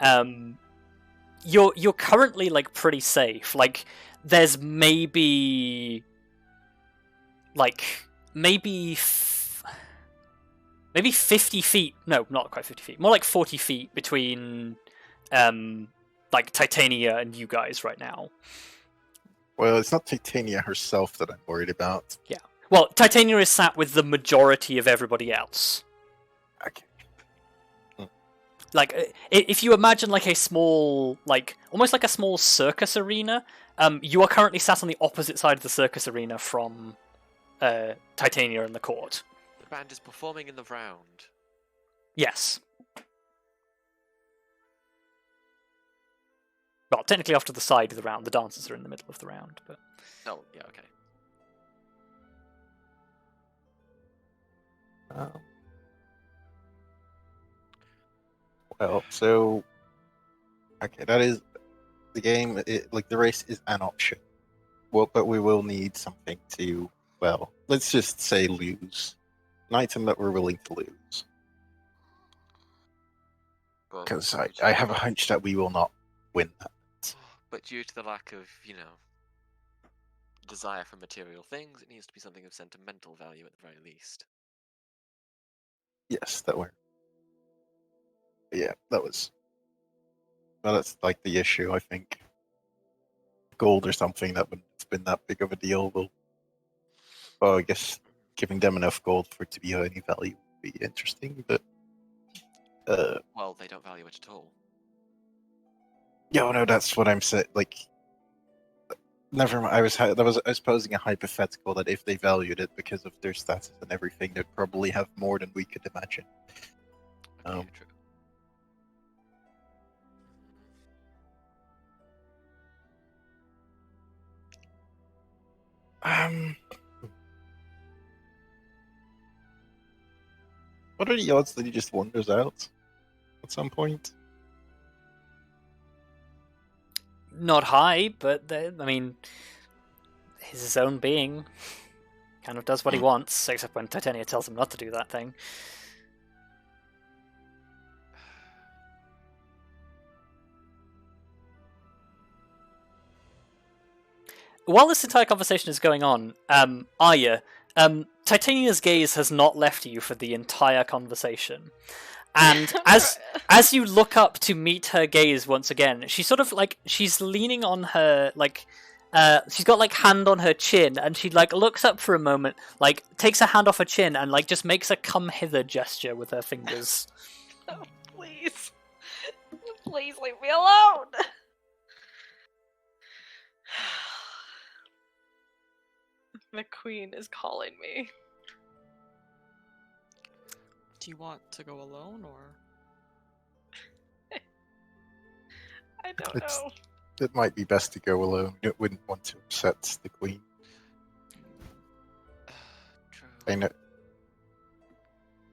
You're currently like pretty safe. Like there's maybe maybe 50 feet. No, not quite 50 feet. More like 40 feet between like Titania and you guys right now. Well, it's not Titania herself that I'm worried about. Yeah. Well, Titania is sat with the majority of everybody else. Okay. Like, if you imagine like a small, like almost like a small circus arena, you are currently sat on the opposite side of the circus arena from Titania and the court. The band is performing in the round. Yes. Well, technically off to the side of the round. The dancers are in the middle of the round, but... Oh, yeah, okay. Well, so... Okay, that is... The game, like, the race is an option. Well, but we will need something to, well, let's just say lose. An item that we're willing to lose. Because I have a hunch that we will not win that. But due to the lack of, desire for material things, it needs to be something of sentimental value at the very least. Yes, that were. Yeah, that was. Well, that's like the issue, I think. Gold or something that wouldn't have been that big of a deal. Well, I guess giving them enough gold for it to be of any value would be interesting, but. Well, they don't value it at all. Yeah, no, that's what I'm saying. Like, never mind. I was posing a hypothetical that if they valued it because of their status and everything, they'd probably have more than we could imagine. Okay, true. What are the odds that he just wanders out at some point? Not high, but I mean, he's his own being. Kind of does what he wants, except when Titania tells him not to do that thing. While this entire conversation is going on, Arya, Titania's gaze has not left you for the entire conversation. And as you look up to meet her gaze once again, she's sort of like, she's leaning on her, like, she's got like hand on her chin, and she like looks up for a moment, like takes her hand off her chin, and like just makes a come hither gesture with her fingers. Oh, please. Please leave me alone. The queen is calling me. Do you want to go alone, or? I don't know. It might be best to go alone. You wouldn't want to upset the queen. True. I know,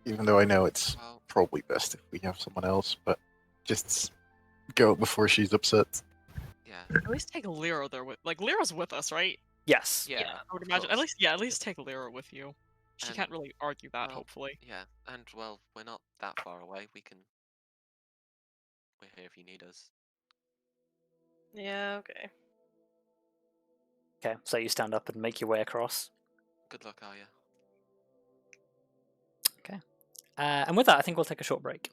even though I know it's Well, probably best if we have someone else, but just go before she's upset. yeah. At least take Lyra there with, like, Lyra's with us, right? Yes. Yeah. I would of imagine. course. At least take Lyra with you. She And- can't really argue that, well, hopefully. Yeah, and well, we're not that far away. We're here if you need us. Yeah, okay. Okay, so you stand up and make your way across. Good luck, Arya. And with that, I think we'll take a short break.